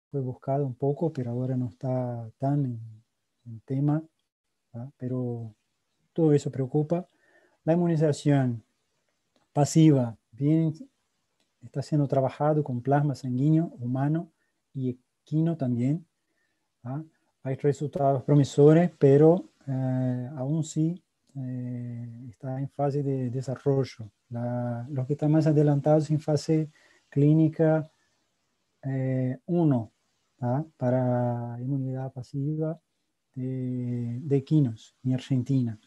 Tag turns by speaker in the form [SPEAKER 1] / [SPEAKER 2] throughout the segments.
[SPEAKER 1] fue buscado un poco, pero ahora no está tan en tema, ¿tá? Pero todo eso preocupa. La inmunización pasiva, bien, está siendo trabajado con plasma sanguíneo humano y equino también, ¿tá? Hay resultados promisores, pero aún sí está en fase de desarrollo. Los que están más adelantados en fase clínica 1, ¿tá? Para inmunidad pasiva de equinos en Argentina.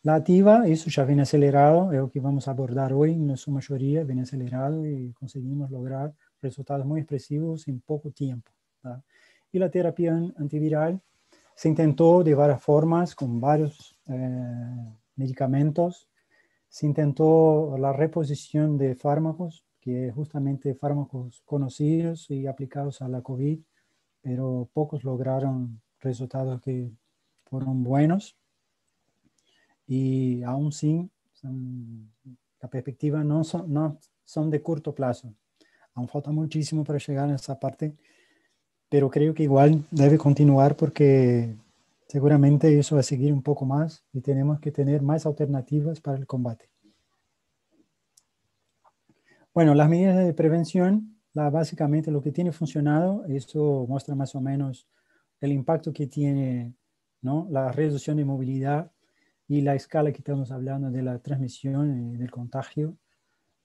[SPEAKER 1] La activa, eso ya viene acelerado, es lo que vamos a abordar hoy en su mayoría, viene acelerado y conseguimos lograr resultados muy expresivos en poco tiempo, ¿tá? Y la terapia antiviral se intentó de varias formas, con varios medicamentos. Se intentó la reposición de fármacos, que justamente fármacos conocidos y aplicados a la COVID, pero pocos lograron resultados que fueron buenos. Y aún sí, la perspectiva no son de corto plazo. Aún falta muchísimo para llegar a esa parte, pero creo que igual debe continuar porque seguramente eso va a seguir un poco más y tenemos que tener más alternativas para el combate. Bueno, las medidas de prevención, básicamente lo que tiene funcionado, eso muestra más o menos el impacto que tiene, ¿no? La reducción de movilidad y la escala que estamos hablando de la transmisión y del contagio.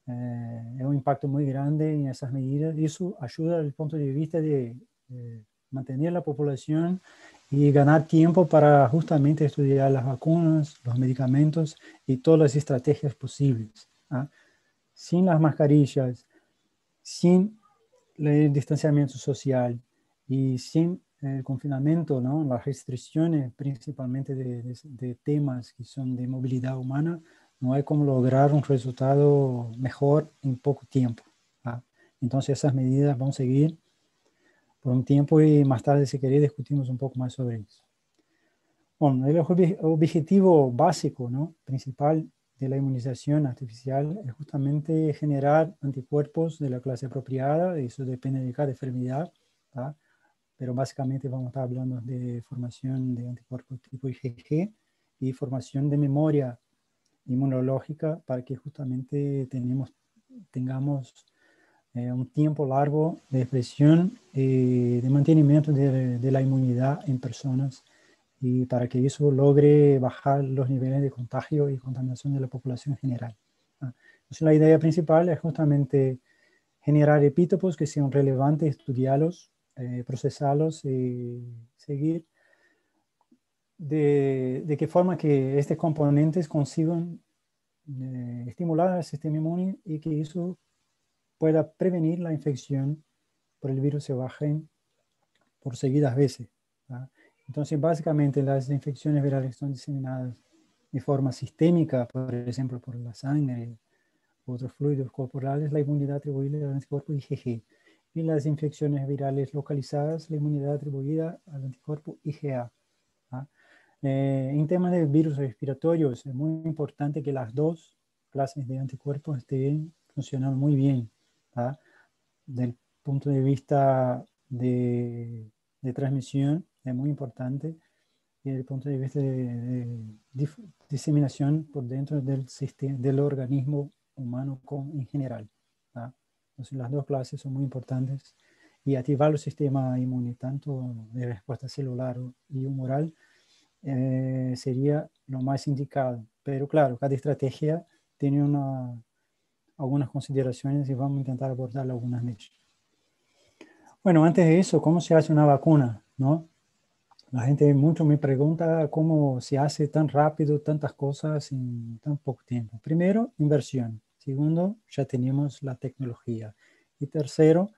[SPEAKER 1] Es un impacto muy grande en esas medidas y eso ayuda desde el punto de vista de mantener la población y ganar tiempo para justamente estudiar las vacunas, los medicamentos y todas las estrategias posibles, ¿ah? Sin las mascarillas, sin el distanciamiento social y sin el confinamiento, ¿no? Las restricciones principalmente de temas que son de movilidad humana, no hay como lograr un resultado mejor en poco tiempo, ¿tá? Entonces esas medidas van a seguir por un tiempo y más tarde, si queréis, discutimos un poco más sobre eso. Bueno, el objetivo básico, ¿no? Principal de la inmunización artificial es justamente generar anticuerpos de la clase apropiada, eso depende de cada enfermedad, ¿tá? Pero básicamente vamos a estar hablando de formación de anticuerpos tipo IgG y formación de memoria inmunológica para que justamente tengamos un tiempo largo de expresión y de mantenimiento de la inmunidad en personas y para que eso logre bajar los niveles de contagio y contaminación de la población en general. Entonces la idea principal es justamente generar epítopos que sean relevantes, estudiarlos, procesarlos y seguir de qué forma que estos componentes consigan estimular al sistema inmune y que eso pueda prevenir la infección por el virus salvaje por seguidas veces, ¿tá? Entonces, básicamente, las infecciones virales son diseminadas de forma sistémica, por ejemplo, por la sangre u otros fluidos corporales, la inmunidad atribuible al anticuerpo IgG. Y las infecciones virales localizadas, la inmunidad atribuida al anticuerpo IgA, ¿tá? En temas de virus respiratorios, es muy importante que las dos clases de anticuerpos estén funcionando muy bien, ¿tá? Del punto de vista de transmisión, es muy importante, y desde el punto de vista de diseminación por dentro del sistema, del organismo humano en general, ¿tá? Entonces, las dos clases son muy importantes y activar el sistema inmune, tanto de respuesta celular y humoral, sería lo más indicado. Pero claro, cada estrategia tiene algunas consideraciones y vamos a intentar abordar algunas de ellas. Bueno, antes de eso, ¿cómo se hace una vacuna, no? La gente mucho me pregunta cómo se hace tan rápido tantas cosas en tan poco tiempo. Primero, inversión. Segundo, ya tenemos la tecnología. Y tercero,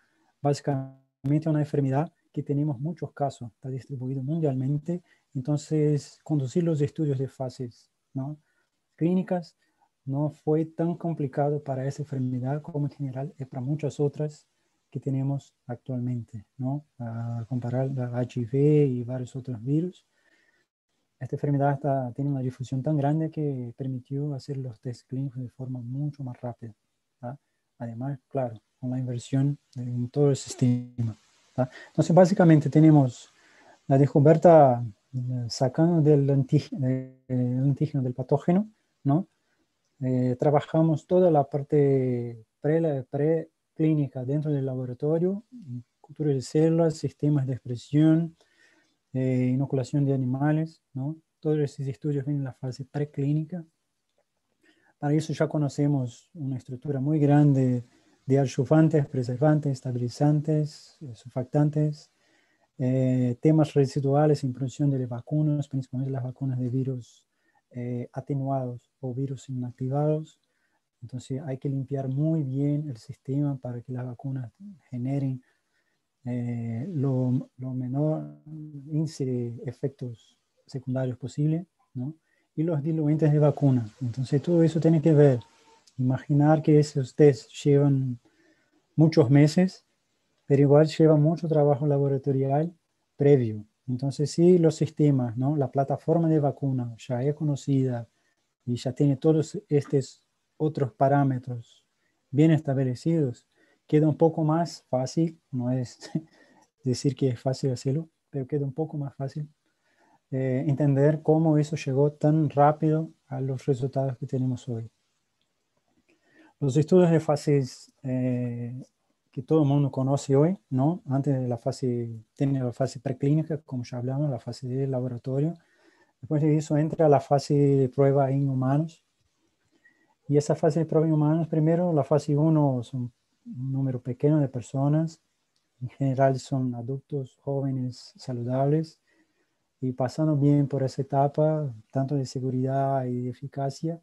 [SPEAKER 1] básicamente una enfermedad que tenemos muchos casos, está distribuido mundialmente. Entonces, conducir los estudios de fases, ¿no? Clínicas no fue tan complicado para esa enfermedad como en general es para muchas otras que tenemos actualmente, ¿no? A comparar la HIV y varios otros virus, esta enfermedad tiene una difusión tan grande que permitió hacer los test clínicos de forma mucho más rápida, ¿tá? Además, claro, con la inversión en todo el sistema, ¿tá? Entonces, básicamente tenemos la descubierta sacando del antígeno del patógeno, ¿no? Trabajamos toda la parte preclínica dentro del laboratorio, cultura de células, sistemas de expresión, inoculación de animales, ¿no? Todos estos estudios vienen en la fase preclínica. Para eso ya conocemos una estructura muy grande de adjuvantes, preservantes, estabilizantes, surfactantes, temas residuales en producción de vacunas, principalmente las vacunas de virus atenuados o virus inactivados. Entonces hay que limpiar muy bien el sistema para que las vacunas generen lo menor índice de efectos secundarios posible, ¿no? Y los diluentes de vacuna. Entonces todo eso tiene que ver. Imaginar que esos test llevan muchos meses, pero igual lleva mucho trabajo laboratorial previo. Entonces, si los sistemas, ¿no? La plataforma de vacuna ya es conocida y ya tiene todos estos otros parámetros bien establecidos, queda un poco más fácil, no es decir que es fácil hacerlo, pero queda un poco más fácil entender cómo eso llegó tan rápido a los resultados que tenemos hoy. Los estudios de fases que todo el mundo conoce hoy, ¿no? Antes de la fase, tiene la fase preclínica, como ya hablamos, la fase de laboratorio. Después de eso entra la fase de prueba en humanos. Y esa fase de prueba en humanos, primero, la fase 1 son un número pequeño de personas. En general son adultos, jóvenes, saludables. Y pasando bien por esa etapa, tanto de seguridad y de eficacia,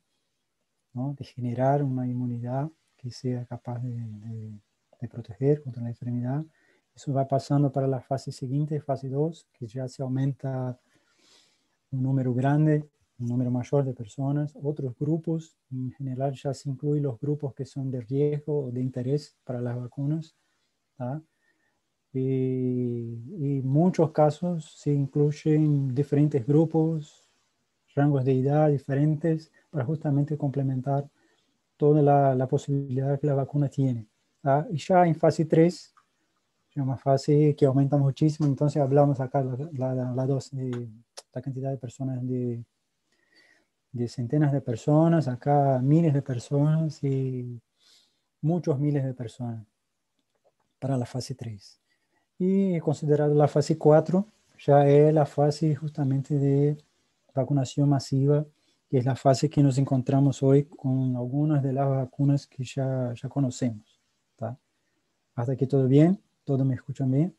[SPEAKER 1] ¿no? De generar una inmunidad que sea capaz de proteger contra la enfermedad. Eso va pasando para la fase siguiente, fase 2, que ya se aumenta un número grande, un número mayor de personas, otros grupos, en general ya se incluyen los grupos que son de riesgo o de interés para las vacunas, ¿tá? Y en muchos casos se incluyen diferentes grupos, rangos de edad diferentes, para justamente complementar toda la posibilidad que la vacuna tiene. ¿Tá? Y ya en fase 3, es una fase que aumenta muchísimo, entonces hablamos acá la cantidad de personas de centenas de personas, acá miles de personas y muchos miles de personas para la fase 3. Y considerado la fase 4, ya es la fase justamente de vacunación masiva, que es la fase que nos encontramos hoy con algunas de las vacunas que ya conocemos. ¿Tá? Hasta aquí todo bien, ¿todos me escuchan bien?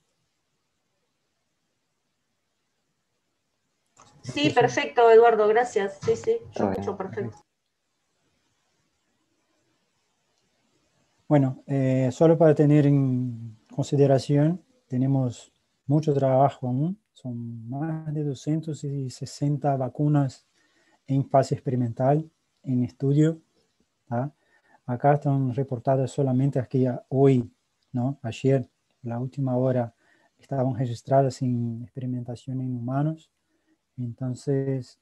[SPEAKER 2] Sí, perfecto, Eduardo, gracias. Sí, sí, yo escucho perfecto.
[SPEAKER 1] Bueno, solo para tener en consideración, tenemos mucho trabajo aún, son más de 260 vacunas en fase experimental, en estudio. ¿Tá? Acá están reportadas solamente aquí hoy, ¿no? Ayer, la última hora, estaban registradas en experimentación en humanos. Entonces,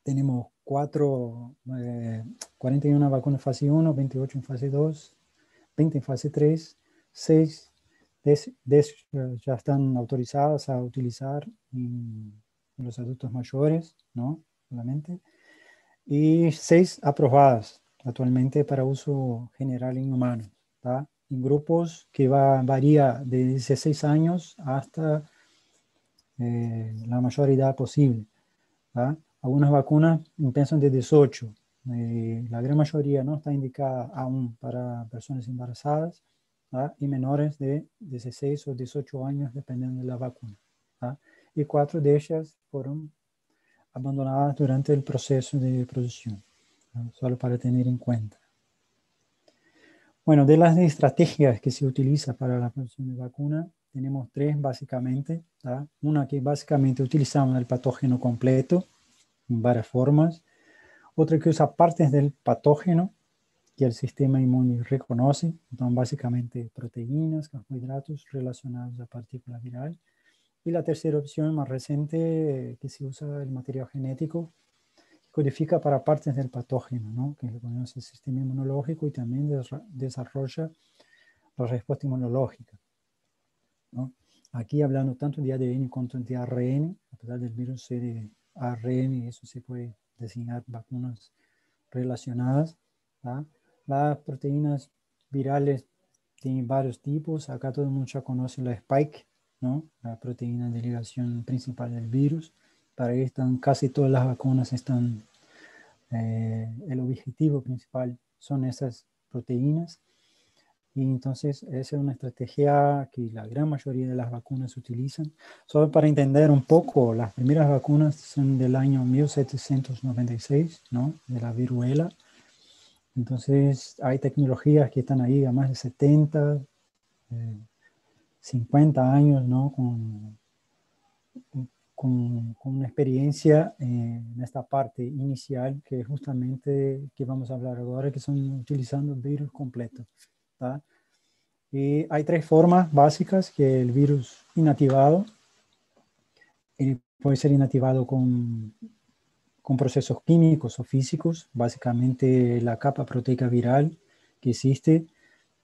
[SPEAKER 1] tenemos 41 vacunas en fase 1, 28 en fase 2, 20 en fase 3, 6 ya están autorizadas a utilizar en los adultos mayores, ¿no? Solamente. Y 6 aprobadas actualmente para uso general en humanos, ¿tá? En grupos que varía de 16 años hasta la mayor edad posible, ¿tá? Algunas vacunas empiezan de 18. La gran mayoría no está indicada aún para personas embarazadas, ¿tá? Y menores de 16 o 18 años, dependiendo de la vacuna, ¿tá? Y 4 de ellas fueron abandonadas durante el proceso de producción, ¿no? Solo para tener en cuenta. Bueno, de las estrategias que se utiliza para la producción de vacuna, tenemos 3 básicamente, ¿tá? Una que básicamente utilizamos el patógeno completo, en varias formas. Otra que usa partes del patógeno que el sistema inmune reconoce, entonces básicamente proteínas, carbohidratos relacionados a partícula viral. Y la tercera opción más reciente, que se usa el material genético, que codifica para partes del patógeno, ¿no? Que reconoce el sistema inmunológico y también desarrolla la respuesta inmunológica. ¿no? Aquí hablando tanto de ADN como de ARN, a pesar del virus ser de ARN, eso se puede diseñar vacunas relacionadas. ¿tá? Las proteínas virales tienen varios tipos. Acá todo el mundo ya conoce la Spike, ¿no? La proteína de ligación principal del virus. Para ahí están casi todas las vacunas, están, el objetivo principal son esas proteínas. Y entonces esa es una estrategia que la gran mayoría de las vacunas utilizan. Solo para entender un poco, las primeras vacunas son del año 1796, ¿no? De la viruela. Entonces hay tecnologías que están ahí a más de 70, 50 años, ¿no? Con una experiencia en esta parte inicial que es justamente que vamos a hablar ahora, que son utilizando el virus completo. ¿tá? Y hay tres formas básicas que el virus inativado puede ser inativado con procesos químicos o físicos, básicamente la capa proteica viral que existe.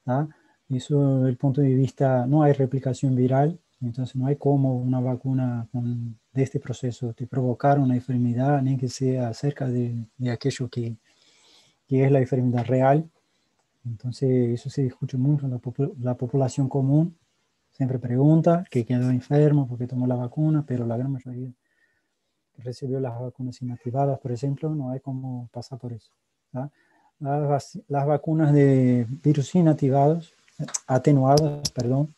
[SPEAKER 1] ¿tá? Eso desde el punto de vista, no hay replicación viral, entonces no hay como una vacuna de este proceso de provocar una enfermedad, ni que sea cerca de aquello que es la enfermedad real. Entonces eso se discute mucho en la población común. Siempre pregunta que quedó enfermo porque tomó la vacuna, pero la gran mayoría que recibió las vacunas inactivadas, por ejemplo, no hay cómo pasar por eso. ¿tá? Las vacunas de virus inactivados, atenuadas, perdón,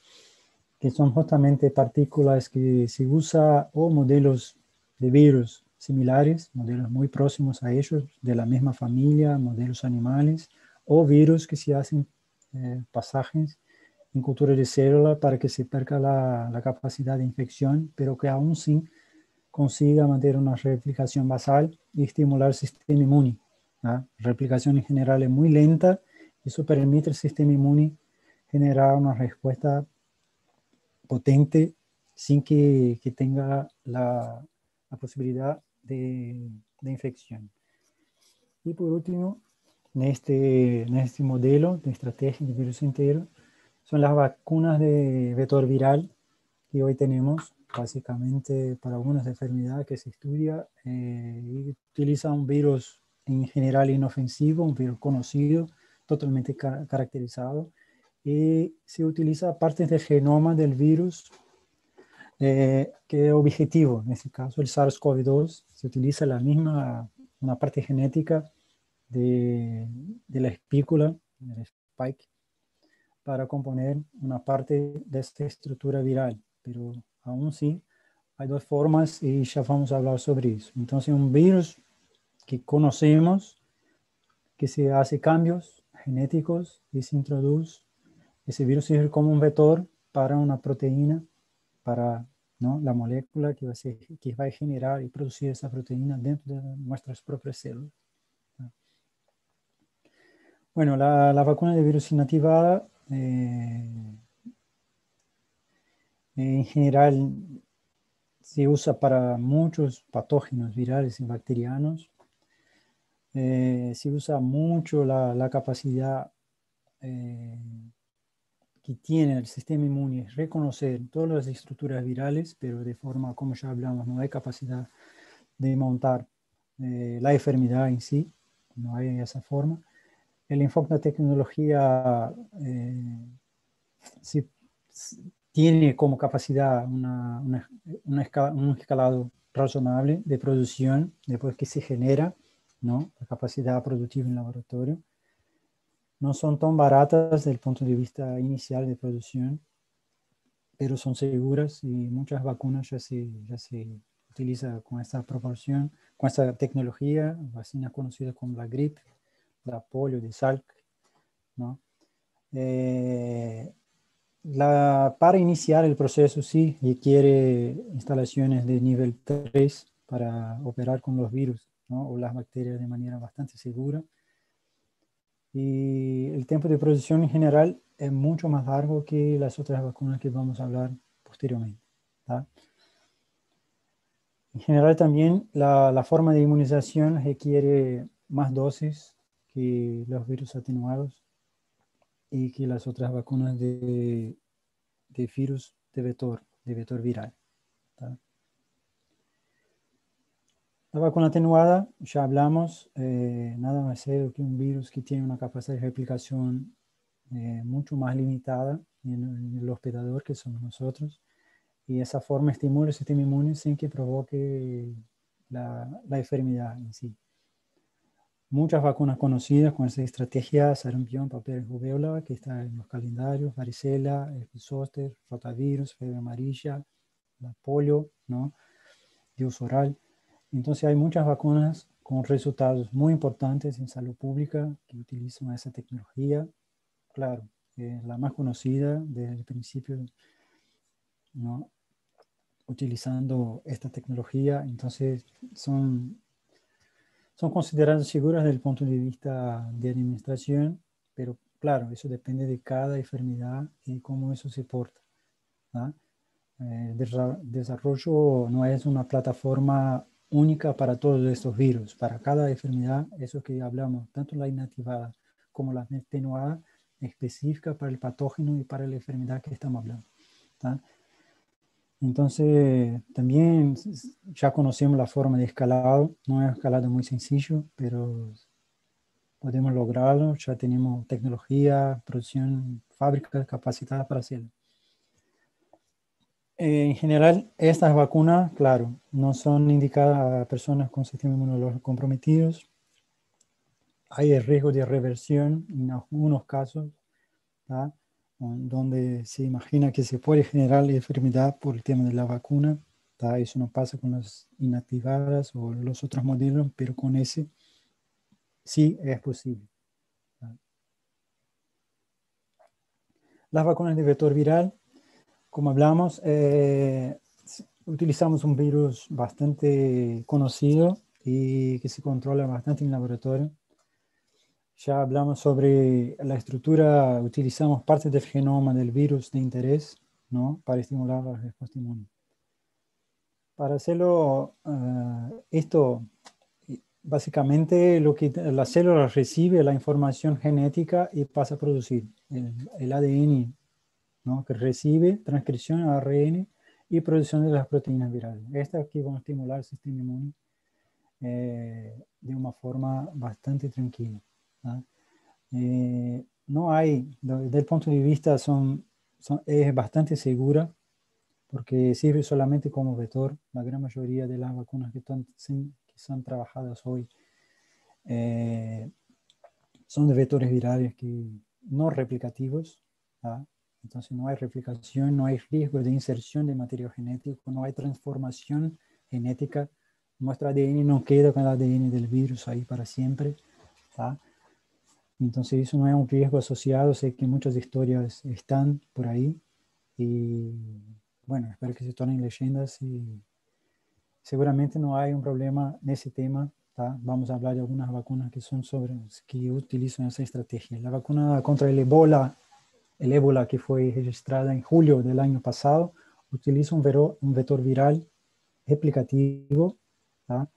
[SPEAKER 1] que son justamente partículas que se usa o modelos de virus similares, modelos muy próximos a ellos, de la misma familia, modelos animales, o virus que se hacen pasajes en cultura de célula para que se perca la capacidad de infección, pero que aún sin consiga mantener una replicación basal y estimular el sistema inmune. La replicación en general es muy lenta, eso permite al sistema inmune generar una respuesta potente sin que tenga la posibilidad de infección. Y por último, en este modelo de estrategia de virus entero, son las vacunas de vector viral que hoy tenemos, básicamente para algunas enfermedades que se estudia, y utiliza un virus en general inofensivo, un virus conocido, totalmente caracterizado, y se utiliza partes del genoma del virus que es objetivo. En este caso, el SARS-CoV-2, se utiliza la misma, una parte genética de la espícula, del spike, para componer una parte de esta estructura viral, pero aún sí hay dos formas y ya vamos a hablar sobre eso. Entonces, un virus que conocemos, que se hace cambios genéticos y se introduce, ese virus sirve como un vector para una proteína, para ¿no? la molécula que va a generar y producir esa proteína dentro de nuestras propias células. Bueno, la vacuna de virus inactivada en general se usa para muchos patógenos virales y bacterianos. Se usa mucho la capacidad que tiene el sistema inmune reconocer todas las estructuras virales, pero de forma, como ya hablamos, no hay capacidad de montar la enfermedad en sí, no hay esa forma. El enfoque de tecnología sí, tiene como capacidad un escalado razonable de producción después que se genera, ¿no? La capacidad productiva en laboratorio. No son tan baratas desde el punto de vista inicial de producción, pero son seguras y muchas vacunas ya se utiliza con esta proporción, con esta tecnología, vacunas conocidas como la gripe, la polio de Salk, ¿no? Para iniciar el proceso sí requiere instalaciones de nivel 3 para operar con los virus, ¿no? O las bacterias de manera bastante segura. Y el tiempo de producción en general es mucho más largo que las otras vacunas que vamos a hablar posteriormente. ¿tá? En general también la forma de inmunización requiere más dosis que los virus atenuados y que las otras vacunas de virus de vector viral. ¿Tá? La vacuna atenuada, ya hablamos, nada más es que un virus que tiene una capacidad de replicación mucho más limitada en el hospedador, que somos nosotros, y esa forma estimula el sistema inmune sin que provoque la enfermedad en sí. Muchas vacunas conocidas con esa estrategia, sarampión, papel, rubéola, que está en los calendarios, varicela, el zóster, rotavirus, fiebre amarilla, la polio, ¿no? De uso oral. Entonces hay muchas vacunas con resultados muy importantes en salud pública que utilizan esa tecnología. Claro, la más conocida desde el principio, ¿no? Utilizando esta tecnología, entonces son consideradas seguras desde el punto de vista de administración, pero claro, eso depende de cada enfermedad y cómo eso se porta, ¿no? El desarrollo no es una plataforma única para todos estos virus. Para cada enfermedad, eso que hablamos, tanto la inactivada como la atenuada, específica para el patógeno y para la enfermedad que estamos hablando, ¿tá? Entonces, también ya conocemos la forma de escalado. No es un escalado muy sencillo, pero podemos lograrlo. Ya tenemos tecnología, producción, fábricas capacitadas para hacerlo. En general, estas vacunas, claro, no son indicadas a personas con sistema inmunológico comprometidos. Hay el riesgo de reversión en algunos casos, ¿tá? Donde se imagina que se puede generar la enfermedad por el tema de la vacuna, ¿tá? Eso no pasa con las inactivadas o los otros modelos, pero con ese sí es posible, ¿tá? Las vacunas de vector viral, como hablamos, utilizamos un virus bastante conocido y que se controla bastante en laboratorio. Ya hablamos sobre la estructura, utilizamos partes del genoma del virus de interés, ¿no? Para estimular la respuesta inmune. Para hacerlo, esto, básicamente lo que la célula recibe la información genética y pasa a producir el ADN, ¿no? Que recibe transcripción a ARN y producción de las proteínas virales. Estas aquí van a estimular el sistema inmune de una forma bastante tranquila, ¿no? No hay, desde el punto de vista es bastante segura porque sirve solamente como vector. La gran mayoría de las vacunas que son trabajadas hoy son de vectores virales que no replicativos, ¿tá? Entonces no hay replicación, no hay riesgo de inserción de material genético, no hay transformación genética. Nuestro ADN no queda con el ADN del virus ahí para siempre, ¿tá? Entonces eso no es un riesgo asociado. Sé que muchas historias están por ahí y bueno, espero que se tornen leyendas y seguramente no hay un problema en ese tema, ¿tá? Vamos a hablar de algunas vacunas que utilizan esa estrategia. La vacuna contra el ébola que fue registrada en julio del año pasado, utiliza un vector viral replicativo, ¿tá?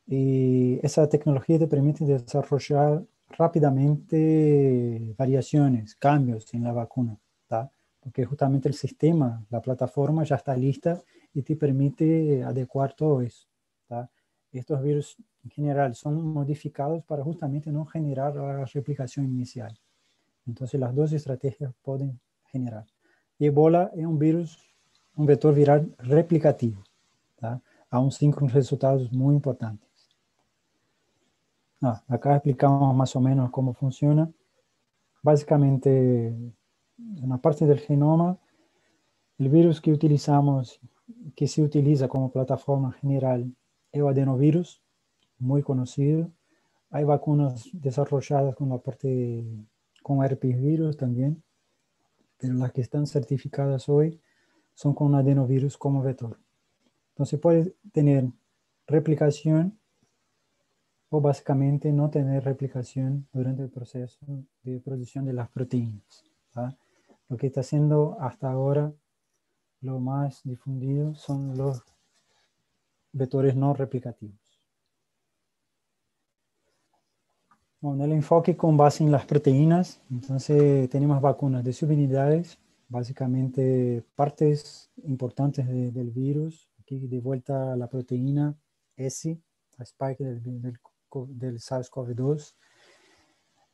[SPEAKER 1] Y esa tecnología te permite desarrollar rápidamente variaciones, cambios en la vacuna, ¿tá? Porque justamente el sistema, la plataforma ya está lista y te permite adecuar todo eso, ¿tá? Estos virus en general son modificados para justamente no generar la replicación inicial. Entonces las dos estrategias pueden generar. Y Ebola es un virus, un vector viral replicativo, ¿tá? Aún sin con resultados muy importantes. Acá explicamos más o menos cómo funciona. Básicamente, en la parte del genoma, el virus que utilizamos, que se utiliza como plataforma general, es el adenovirus, muy conocido. Hay vacunas desarrolladas con la parte con herpes virus también, pero las que están certificadas hoy son con adenovirus como vector. Entonces puede tener replicación o básicamente no tener replicación durante el proceso de producción de las proteínas, ¿tá? Lo que está haciendo hasta ahora lo más difundido son los vectores no replicativos. Bueno, el enfoque con base en las proteínas, entonces tenemos vacunas de subunidades, básicamente partes importantes del virus. Aquí de vuelta a la proteína S, la spike del SARS-CoV-2,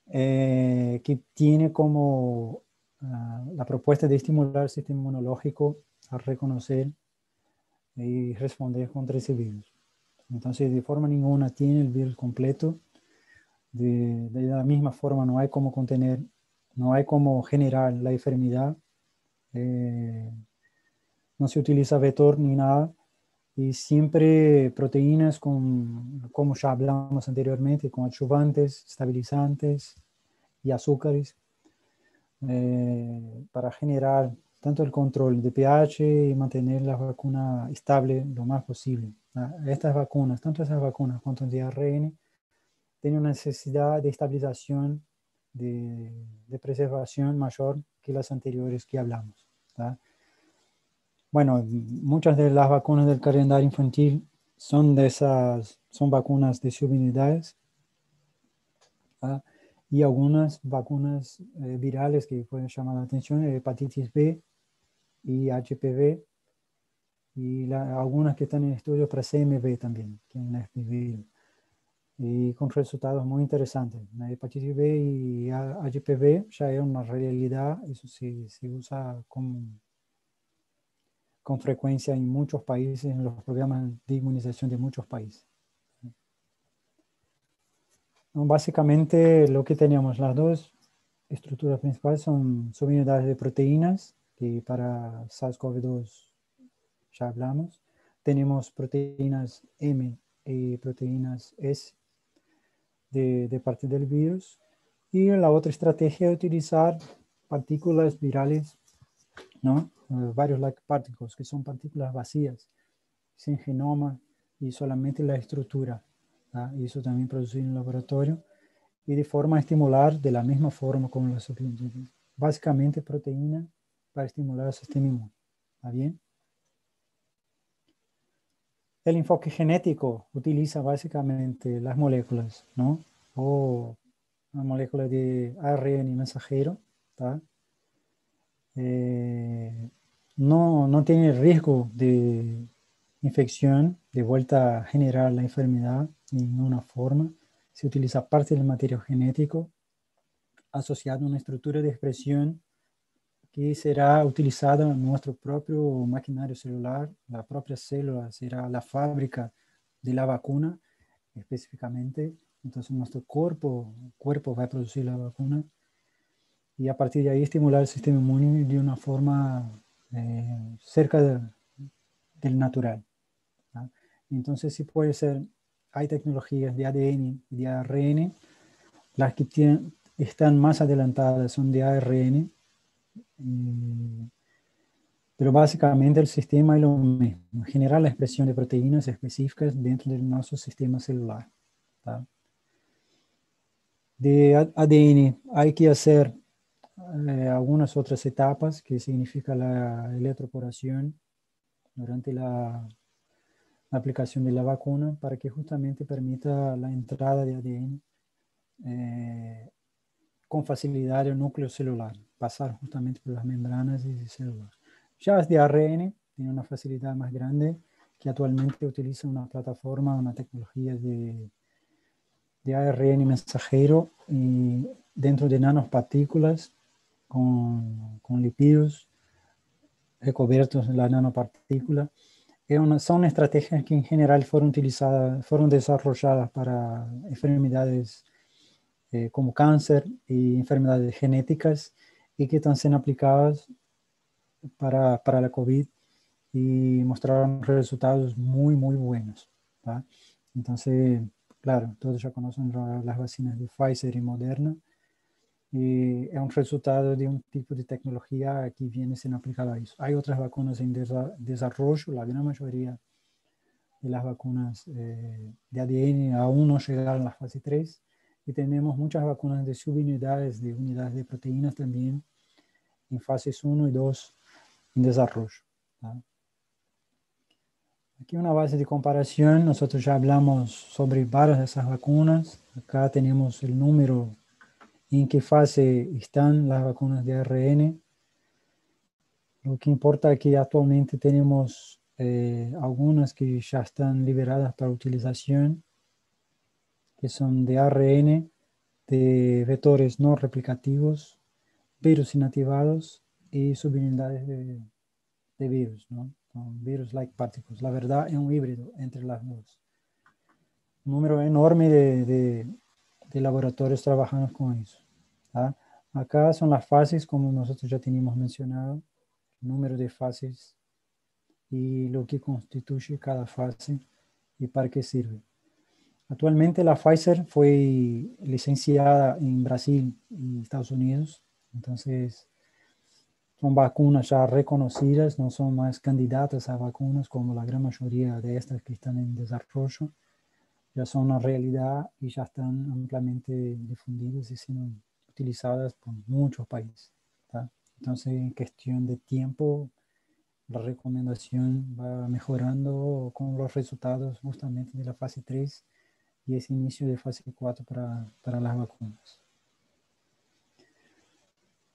[SPEAKER 1] que tiene como la propuesta de estimular el sistema inmunológico a reconocer y responder contra ese virus. Entonces, de forma ninguna tiene el virus completo. De la misma forma, no hay como contener, no hay como generar la enfermedad. No se utiliza vector ni nada. Y siempre proteínas como ya hablamos anteriormente, con adjuvantes, estabilizantes y azúcares para generar tanto el control de pH y mantener la vacuna estable lo más posible. Estas vacunas, tanto esas vacunas cuanto el de ARN, tienen una necesidad de estabilización, de preservación mayor que las anteriores que hablamos. ¿Tá? Bueno, muchas de las vacunas del calendario infantil son vacunas de subunidades, ¿tá? Y algunas vacunas virales que pueden llamar la atención, hepatitis B y HPV, y algunas que están en estudio para CMV también, que es un virus, y con resultados muy interesantes. La hepatitis B y HPV ya es una realidad, eso se usa con frecuencia en muchos países, en los programas de inmunización de muchos países. Básicamente lo que tenemos, las dos estructuras principales son subunidades de proteínas, que para SARS-CoV-2 ya hablamos. Tenemos proteínas M y proteínas S de parte del virus. Y la otra estrategia es utilizar partículas virales, ¿no? Varios like particles, que son partículas vacías, sin genoma y solamente la estructura. ¿tá? Y eso también producido en el laboratorio. Y de forma a estimular de la misma forma como las básicamente proteína para estimular el sistema inmune. ¿Está bien? El enfoque genético utiliza básicamente las moléculas, ¿no? O una molécula de ARN mensajero, ¿tá? No tiene riesgo de infección, de vuelta a generar la enfermedad de ninguna forma. Se utiliza parte del material genético asociado a una estructura de expresión que será utilizada en nuestro propio maquinario celular. La propia célula será la fábrica de la vacuna específicamente. Entonces nuestro cuerpo va a producir la vacuna y a partir de ahí estimular el sistema inmune de una forma cerca del natural. ¿tá? Entonces sí puede ser, hay tecnologías de ADN y de ARN, las que están más adelantadas son de ARN, pero básicamente el sistema es lo mismo, generar la expresión de proteínas específicas dentro de nuestro sistema celular. ¿tá? De ADN hay que hacer algunas otras etapas, que significa la electroporación durante la aplicación de la vacuna, para que justamente permita la entrada de ADN con facilidad al núcleo celular, pasar justamente por las membranas y células. Ya es de ARN, tiene una facilidad más grande, que actualmente utiliza una plataforma, una tecnología de ARN mensajero y dentro de nanopartículas con lipídios recubiertos en la nanopartícula. Son estrategias que en general fueron desarrolladas para enfermedades como cáncer y enfermedades genéticas y que están siendo aplicadas para la COVID y mostraron resultados muy, muy buenos. ¿tá? Entonces, claro, todos ya conocen las vacinas de Pfizer y Moderna. Y es un resultado de un tipo de tecnología que viene siendo aplicada a eso. Hay otras vacunas en desarrollo, la gran mayoría de las vacunas de ADN aún no llegaron a la fase 3 y tenemos muchas vacunas de subunidades, de unidades de proteínas también en fases 1 y 2 en desarrollo. ¿tá? Aquí una base de comparación, nosotros ya hablamos sobre varias de esas vacunas. Acá tenemos el número en qué fase están las vacunas de ARN Lo que importa es que actualmente tenemos algunas que ya están liberadas para utilización, que son de ARN, de vectores no replicativos, virus inactivados y subunidades de virus, ¿no? Con virus-like particles. La verdad es un híbrido entre las dos. Un número enorme de laboratorios trabajando con eso. ¿Tá? Acá son las fases, como nosotros ya teníamos mencionado, el número de fases y lo que constituye cada fase y para qué sirve. Actualmente la Pfizer fue licenciada en Brasil y Estados Unidos, entonces son vacunas ya reconocidas, no son más candidatas a vacunas como la gran mayoría de estas que están en desarrollo, ya son una realidad y ya están ampliamente difundidas y siendo utilizadas por muchos países. ¿Tá? Entonces, en cuestión de tiempo, la recomendación va mejorando con los resultados justamente de la fase 3 y ese inicio de fase 4 para las vacunas.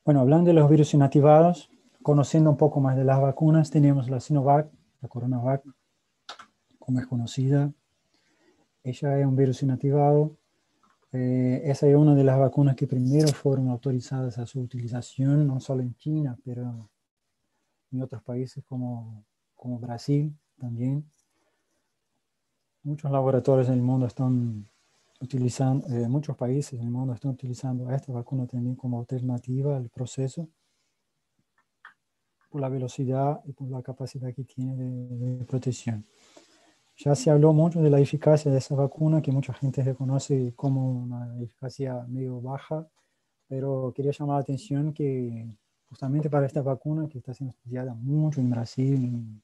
[SPEAKER 1] Bueno, hablando de los virus inactivados, conociendo un poco más de las vacunas, tenemos la Sinovac, la CoronaVac, como es conocida. Ella es un virus inactivado. Esa es una de las vacunas que primero fueron autorizadas a su utilización, no solo en China, pero en otros países como Brasil también. Muchos laboratorios en el mundo están utilizando, muchos países en el mundo están utilizando esta vacuna también como alternativa al proceso por la velocidad y por la capacidad que tiene de protección. Ya se habló mucho de la eficacia de esa vacuna, que mucha gente reconoce como una eficacia medio baja, pero quería llamar la atención que justamente para esta vacuna, que está siendo estudiada mucho en Brasil y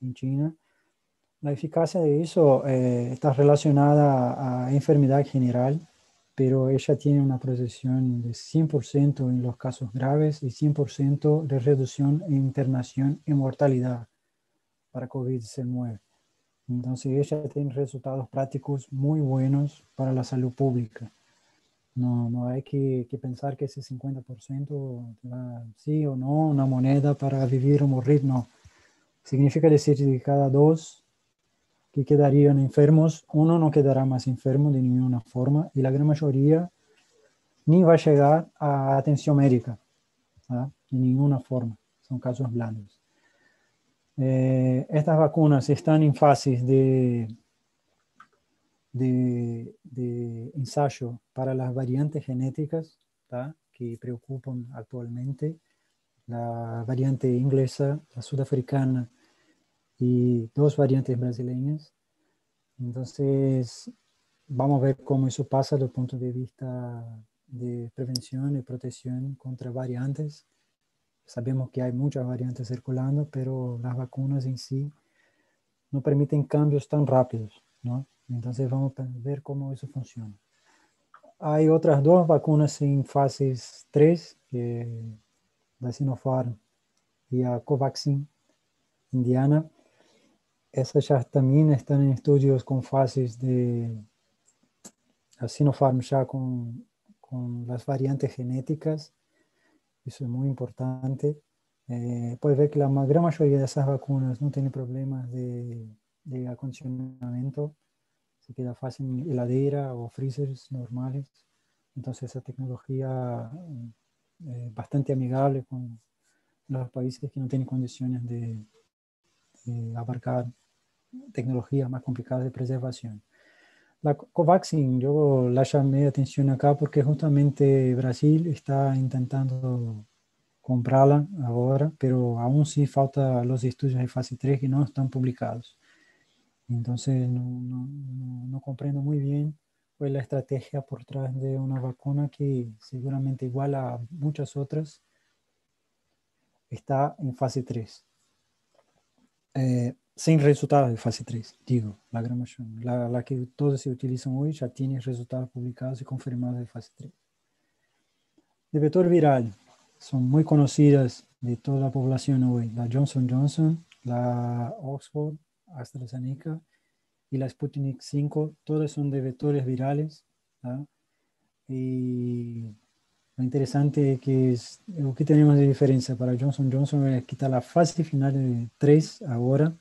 [SPEAKER 1] en China, la eficacia de eso está relacionada a enfermedad general, pero ella tiene una protección de 100% en los casos graves y 100% de reducción en internación y mortalidad para COVID-19. Entonces ella tiene resultados prácticos muy buenos para la salud pública. No hay que pensar que ese 50% sí o no, una moneda para vivir o morir, no. Significa decir que cada dos que quedarían enfermos, uno no quedará más enfermo de ninguna forma y la gran mayoría ni va a llegar a atención médica, ¿verdad? De ninguna forma, son casos blandos. Estas vacunas están en fases de ensayo para las variantes genéticas, ¿tá? Que preocupan actualmente, la variante inglesa, la sudafricana y dos variantes brasileñas. Entonces, vamos a ver cómo eso pasa desde el punto de vista de prevención y protección contra variantes. Sabemos que hay muchas variantes circulando, pero las vacunas en sí no permiten cambios tan rápidos, ¿no? Entonces vamos a ver cómo eso funciona. Hay otras dos vacunas en fases 3, la Sinopharm y la Covaxin indiana. Esas ya también están en estudios con fases de la Sinopharm ya con las variantes genéticas. Eso es muy importante. Puede ver que la gran mayoría de esas vacunas no tiene problemas de acondicionamiento. Se queda fácil en heladera o freezers normales. Entonces esa tecnología bastante amigable con los países que no tienen condiciones de abarcar tecnologías más complicadas de preservación. La Covaxin, yo la llamé atención acá porque justamente Brasil está intentando comprarla ahora, pero aún sí falta los estudios de fase 3 que no están publicados. Entonces no comprendo muy bien cuál es la estrategia por detrás de una vacuna que seguramente igual a muchas otras está en fase 3. Sin resultados de fase 3, digo, la gran mayoría. La que todos se utilizan hoy ya tiene resultados publicados y confirmados de fase 3. De vector viral, son muy conocidas de toda la población hoy. La Johnson Johnson, la Oxford, AstraZeneca y la Sputnik 5, todas son de vectores virales. ¿tá? Y lo interesante es que lo que tenemos de diferencia para Johnson Johnson es que está la fase final de 3 ahora.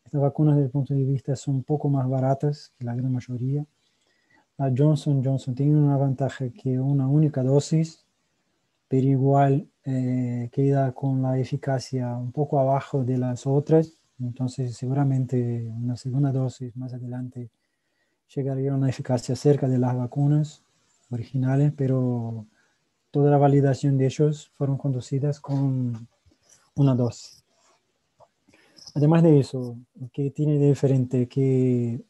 [SPEAKER 1] Estas vacunas desde el punto de vista son un poco más baratas que la gran mayoría. La Johnson Johnson tiene una ventaja que una única dosis, pero igual queda con la eficacia un poco abajo de las otras. Entonces seguramente una segunda dosis más adelante llegaría a una eficacia cerca de las vacunas originales, pero toda la validación de ellos fueron conducidas con una dosis. Además de eso, ¿qué tiene de diferente? Que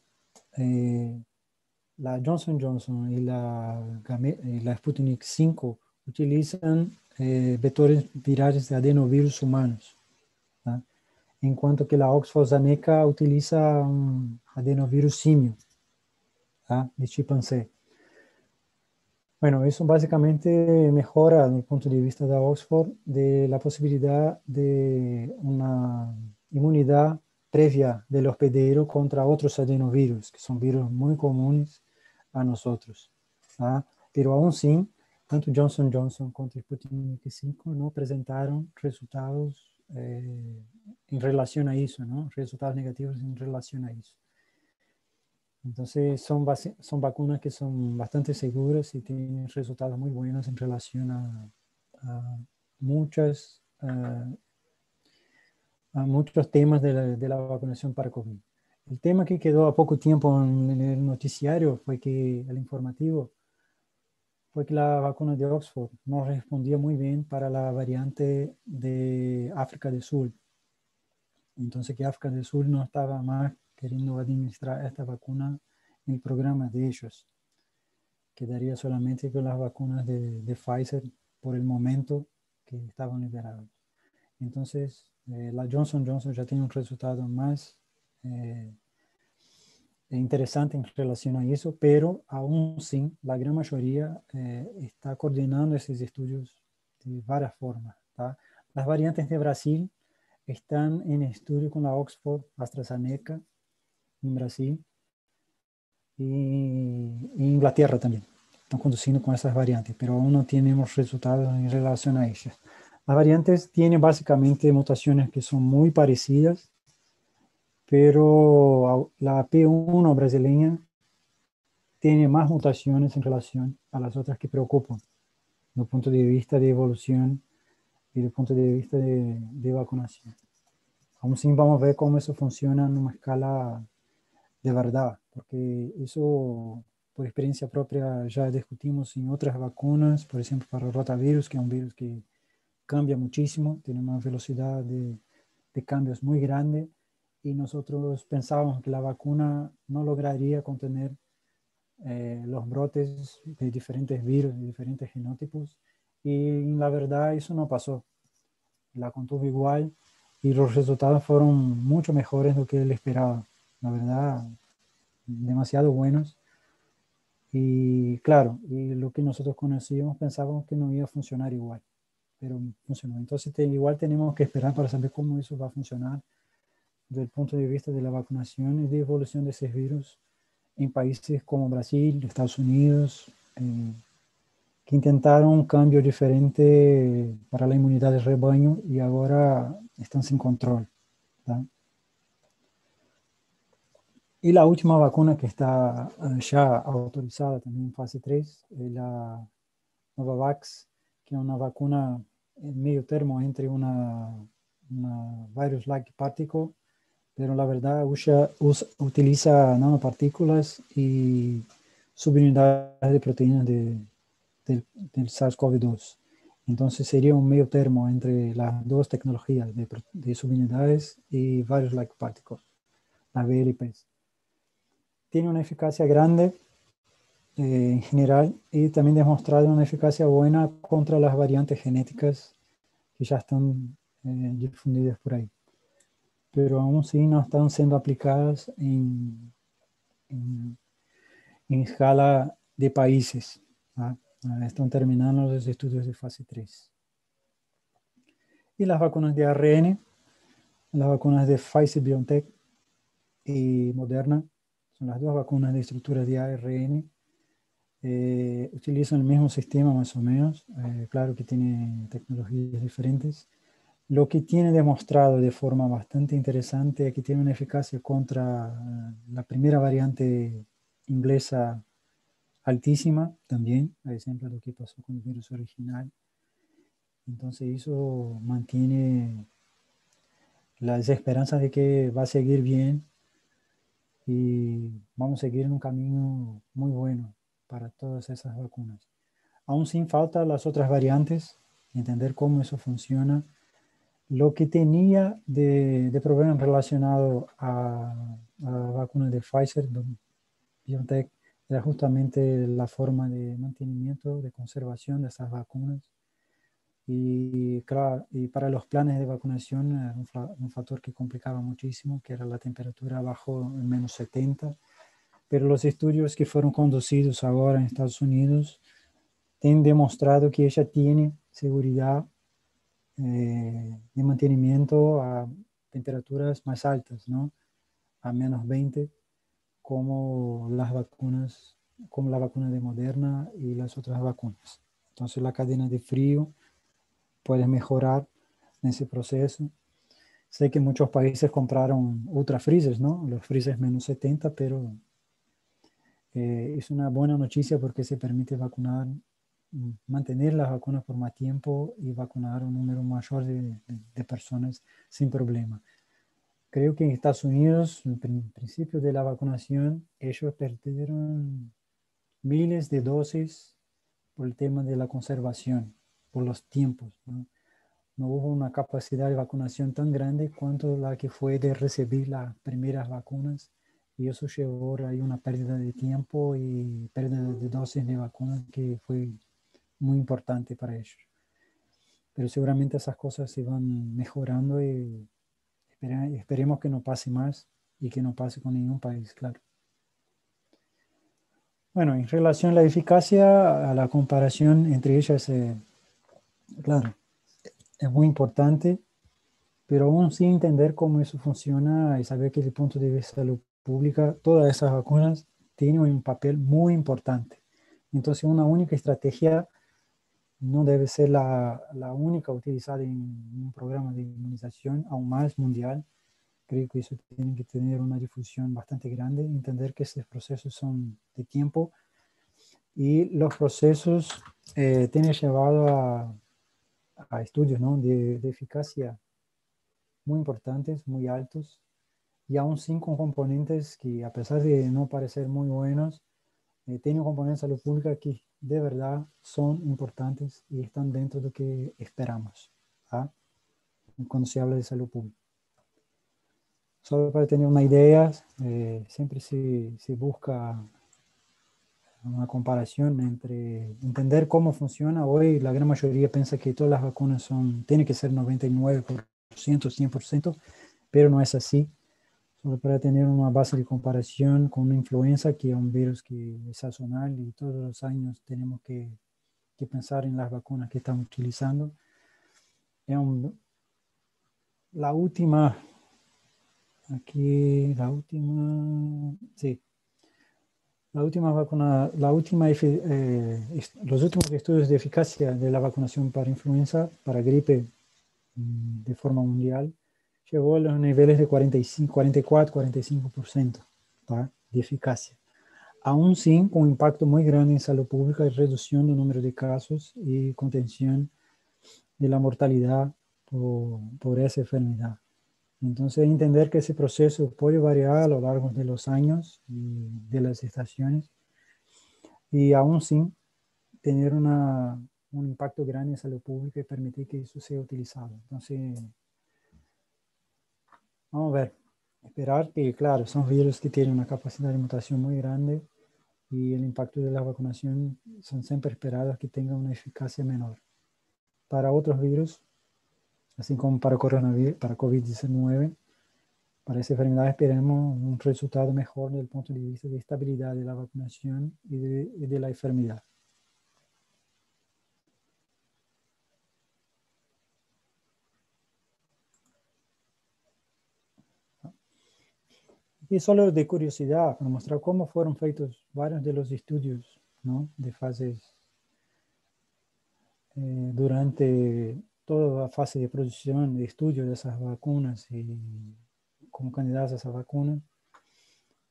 [SPEAKER 1] la Johnson Johnson y la Sputnik 5 utilizan vectores virales de adenovirus humanos, ¿tá? En cuanto que la Oxford AstraZeneca utiliza un adenovirus simio, ¿tá? De chimpancé. Bueno, eso básicamente mejora, desde el punto de vista de Oxford, de la posibilidad de una inmunidad previa del hospedero contra otros adenovirus, que son virus muy comunes a nosotros, ¿tá? Pero aún sin, tanto Johnson Johnson contra Sputnik 5 no presentaron resultados en relación a eso, ¿no? Resultados negativos en relación a eso. Entonces son vacunas que son bastante seguras y tienen resultados muy buenos en relación a muchas, a muchos temas de la vacunación para COVID. El tema que quedó a poco tiempo en el noticiario fue que el informativo fue que la vacuna de Oxford no respondía muy bien para la variante de África del Sur. Entonces que África del Sur no estaba más queriendo administrar esta vacuna en el programa de ellos. Quedaría solamente con las vacunas de Pfizer por el momento que estaban liberadas. Entonces, la Johnson Johnson ya tiene un resultado más interesante en relación a eso, pero aún sin, la gran mayoría está coordinando esos estudios de varias formas, ¿tá? Las variantes de Brasil están en estudio con la Oxford AstraZeneca en Brasil y Inglaterra también. Están conduciendo con esas variantes, pero aún no tenemos resultados en relación a ellas. Las variantes tienen básicamente mutaciones que son muy parecidas, pero la P1 brasileña tiene más mutaciones en relación a las otras que preocupan, desde el punto de vista de evolución y desde el punto de vista de vacunación. Aún así vamos a ver cómo eso funciona en una escala de verdad, porque eso por experiencia propia ya discutimos en otras vacunas, por ejemplo para el rotavirus, que es un virus que cambia muchísimo, tiene una velocidad de cambios muy grande, y nosotros pensábamos que la vacuna no lograría contener los brotes de diferentes virus, de diferentes genotipos, y la verdad eso no pasó. La contuvo igual y los resultados fueron mucho mejores de lo que él esperaba. La verdad, demasiado buenos. Y claro, y lo que nosotros conocíamos pensábamos que no iba a funcionar igual, pero funcionó. Entonces igual tenemos que esperar para saber cómo eso va a funcionar desde el punto de vista de la vacunación y de evolución de ese virus en países como Brasil, Estados Unidos, que intentaron un cambio diferente para la inmunidad de rebaño y ahora están sin control, ¿tá? Y la última vacuna que está ya autorizada también en fase 3 es la Novavax, que es una vacuna en medio termo entre una virus-like particle, pero la verdad utiliza nanopartículas y subunidades de proteínas del SARS-CoV-2. Entonces sería un medio termo entre las dos tecnologías de subunidades y virus-like particles, las VLPs. Tiene una eficacia grande en general y también demostrado una eficacia buena contra las variantes genéticas que ya están difundidas por ahí. Pero aún sí no están siendo aplicadas en escala de países, ¿tá? Están terminando los estudios de fase 3. Y las vacunas de ARN, las vacunas de Pfizer-BioNTech y Moderna, son las dos vacunas de estructuras de ARN. utilizan el mismo sistema más o menos, claro que tiene tecnologías diferentes. Lo que tiene demostrado de forma bastante interesante es que tiene una eficacia contra la primera variante inglesa altísima también, a ejemplo de lo que pasó con el virus original. Entonces eso mantiene las esperanzas de que va a seguir bien y vamos a seguir en un camino muy bueno para todas esas vacunas. Aún sin falta las otras variantes, entender cómo eso funciona. Lo que tenía de problemas relacionado a vacunas de Pfizer, BioNTech, era justamente la forma de mantenimiento, de conservación de esas vacunas. Y claro, y para los planes de vacunación era un factor que complicaba muchísimo, que era la temperatura bajo en -70. Pero los estudios que fueron conducidos ahora en Estados Unidos han demostrado que ella tiene seguridad de mantenimiento a temperaturas más altas, ¿no? A -20, como las vacunas, como la vacuna de Moderna y las otras vacunas. Entonces la cadena de frío puede mejorar en ese proceso. Sé que muchos países compraron ultra freezers, ¿no? Los freezers -70, pero es una buena noticia porque se permite vacunar, mantener las vacunas por más tiempo y vacunar un número mayor de personas sin problema. Creo que en Estados Unidos, en principio de la vacunación, ellos perdieron miles de dosis por el tema de la conservación, por los tiempos, ¿no? No hubo una capacidad de vacunación tan grande cuanto la que fue de recibir las primeras vacunas, y eso llevó a una pérdida de tiempo y pérdida de dosis de vacunas que fue muy importante para ellos. Pero seguramente esas cosas se van mejorando y esperemos que no pase más y que no pase con ningún país, claro. Bueno, en relación a la eficacia, a la comparación entre ellas, claro, es muy importante, pero aún sin entender cómo eso funciona y saber que desde el punto de vista de salud pública, todas esas vacunas tienen un papel muy importante. Entonces, una única estrategia no debe ser la única utilizada en un programa de inmunización, aún más mundial. Creo que eso tiene que tener una difusión bastante grande, entender que esos procesos son de tiempo y los procesos tienen llevado a estudios, ¿no? de eficacia muy importantes, muy altos, y aún sin con componentes que, a pesar de no parecer muy buenos, tienen componentes de salud pública que de verdad son importantes y están dentro de lo que esperamos, ¿ah? Cuando se habla de salud pública. Solo para tener una idea, siempre se busca una comparación entre entender cómo funciona. Hoy la gran mayoría piensa que todas las vacunas tienen que ser 99%, 100%, pero no es así. Solo para tener una base de comparación con una influenza, que es un virus que es sazonal y todos los años tenemos que pensar en las vacunas que estamos utilizando. La última, aquí, sí, la última vacuna, los últimos estudios de eficacia de la vacunación para influenza, para gripe de forma mundial, llegó a los niveles de 45, 44, 45%, ¿tá? De eficacia. Aún sin con un impacto muy grande en salud pública y reducción del número de casos y contención de la mortalidad por esa enfermedad. Entonces, entender que ese proceso puede variar a lo largo de los años y de las estaciones, y aún sin tener un impacto grande en salud pública y permitir que eso sea utilizado. Entonces, vamos a ver, esperar que, claro, son virus que tienen una capacidad de mutación muy grande y el impacto de la vacunación son siempre esperados que tengan una eficacia menor. Para otros virus, así como para coronavirus, para COVID-19, para esa enfermedad esperemos un resultado mejor desde el punto de vista de estabilidad de la vacunación y de la enfermedad. Y solo de curiosidad, para mostrar cómo fueron feitos varios de los estudios ¿no? De fases durante toda la fase de producción, de estudio de esas vacunas y como candidatos a esas vacunas,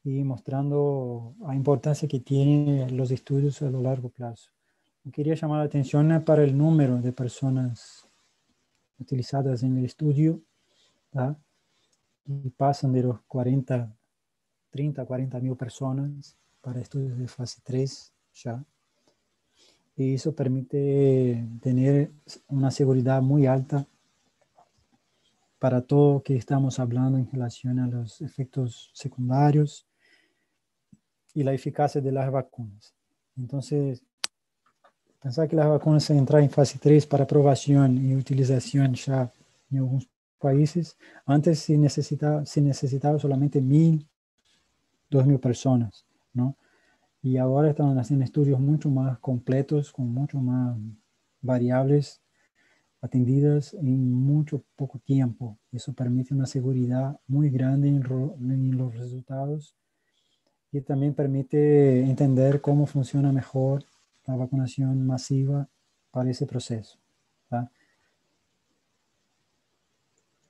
[SPEAKER 1] y mostrando la importancia que tienen los estudios a lo largo plazo. Quería llamar la atención para el número de personas utilizadas en el estudio, ¿tá? Y pasan de los 30 a 40 mil personas para estudios de fase 3 ya. Y eso permite tener una seguridad muy alta para todo lo que estamos hablando en relación a los efectos secundarios y la eficacia de las vacunas. Entonces, pensar que las vacunas se entrar en fase 3 para aprobación y utilización ya en algunos países, antes se necesitaba solamente 1.000, 2.000 personas, ¿no? Y ahora están haciendo estudios mucho más completos, con mucho más variables atendidas en mucho poco tiempo. Eso permite una seguridad muy grande en los resultados y también permite entender cómo funciona mejor la vacunación masiva para ese proceso, ¿tá?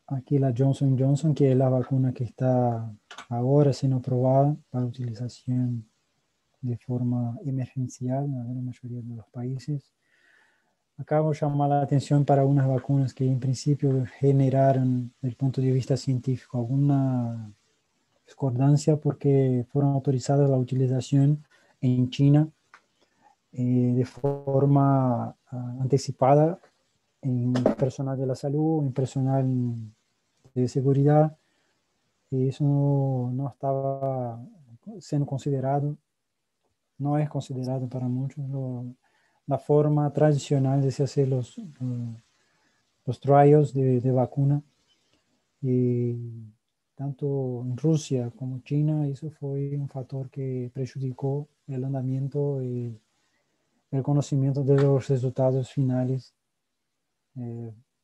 [SPEAKER 1] Aquí la Johnson Johnson, que es la vacuna que está ahora siendo aprobada para utilización de forma emergencial en la mayoría de los países. Acabo de llamar la atención para unas vacunas que en principio generaron, desde el punto de vista científico, alguna discordancia porque fueron autorizadas la utilización en China de forma anticipada en personal de la salud, en personal de seguridad, y eso no estaba siendo considerado, no es considerado para muchos la forma tradicional de se hacer los trials de vacuna. Y tanto en Rusia como China, eso fue un factor que perjudicó el andamiento y el conocimiento de los resultados finales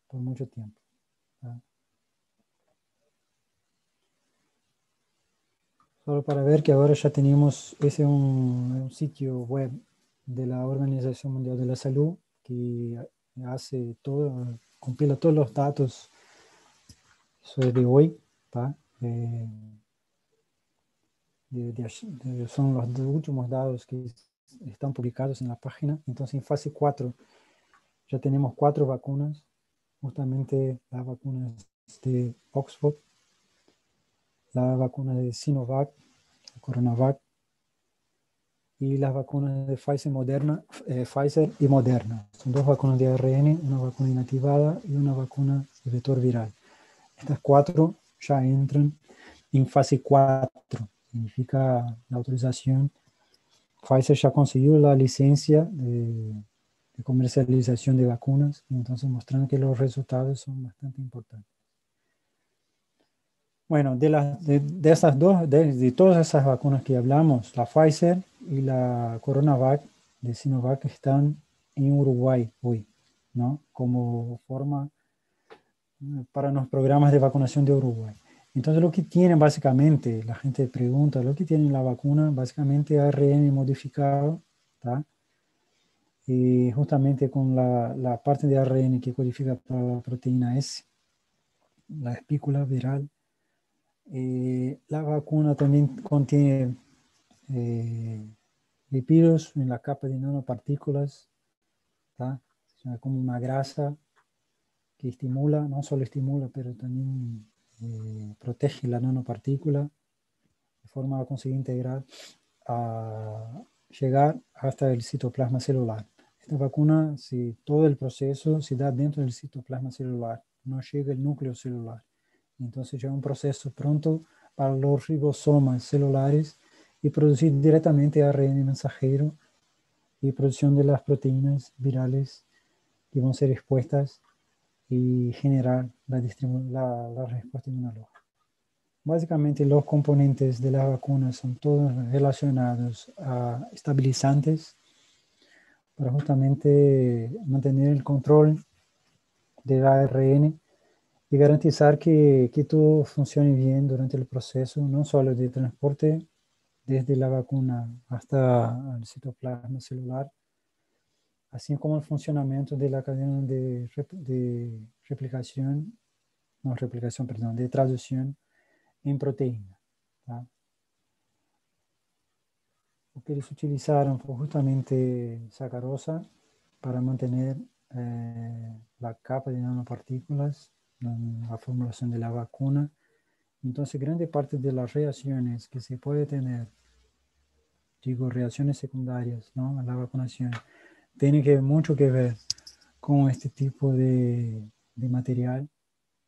[SPEAKER 1] por mucho tiempo, ¿tá? Solo para ver que ahora ya tenemos ese un sitio web de la Organización Mundial de la Salud que hace todo, compila todos los datos de hoy, ¿tá? Son los últimos datos que están publicados en la página. Entonces, en fase 4 ya tenemos 4 vacunas, justamente las vacunas de Oxford, la vacuna de Sinovac, Coronavac, y las vacunas de Pfizer y Moderna. Son 2 vacunas de ARN, una vacuna inactivada y una vacuna de vector viral. Estas 4 ya entran en fase 4, significa la autorización. Pfizer ya consiguió la licencia de comercialización de vacunas, entonces mostrando que los resultados son bastante importantes. Bueno, de esas dos, de todas esas vacunas que hablamos, la Pfizer y la Coronavac de Sinovac están en Uruguay hoy, ¿no? Como forma para los programas de vacunación de Uruguay. Entonces lo que tienen básicamente, la gente pregunta, lo que tiene la vacuna, básicamente ARN modificado, ¿tá? Y justamente con la parte de ARN que codifica para la proteína S, la espícula viral. La vacuna también contiene lipídios en la capa de nanopartículas, ¿tá? O sea, como una grasa que estimula, no solo estimula, pero también protege la nanopartícula de forma a conseguir integrar, a llegar hasta el citoplasma celular. Esta vacuna, si todo el proceso se da dentro del citoplasma celular, no llega el núcleo celular. Entonces ya es un proceso pronto para los ribosomas celulares y producir directamente ARN mensajero y producción de las proteínas virales que van a ser expuestas y generar la respuesta inmunológica. Básicamente los componentes de las vacunas son todos relacionados a estabilizantes para justamente mantener el control del ARN y garantizar que todo funcione bien durante el proceso, no solo de transporte desde la vacuna hasta el citoplasma celular, así como el funcionamiento de la cadena de replicación, no replicación, perdón, de traducción en proteína. ¿Tá? O que eles utilizaram foi justamente sacarosa para mantener la capa de nanopartículas en la formulación de la vacuna. Entonces, grande parte de las reacciones que se puede tener, digo, reacciones secundarias, ¿no? A la vacunación, tiene que mucho que ver con este tipo de material,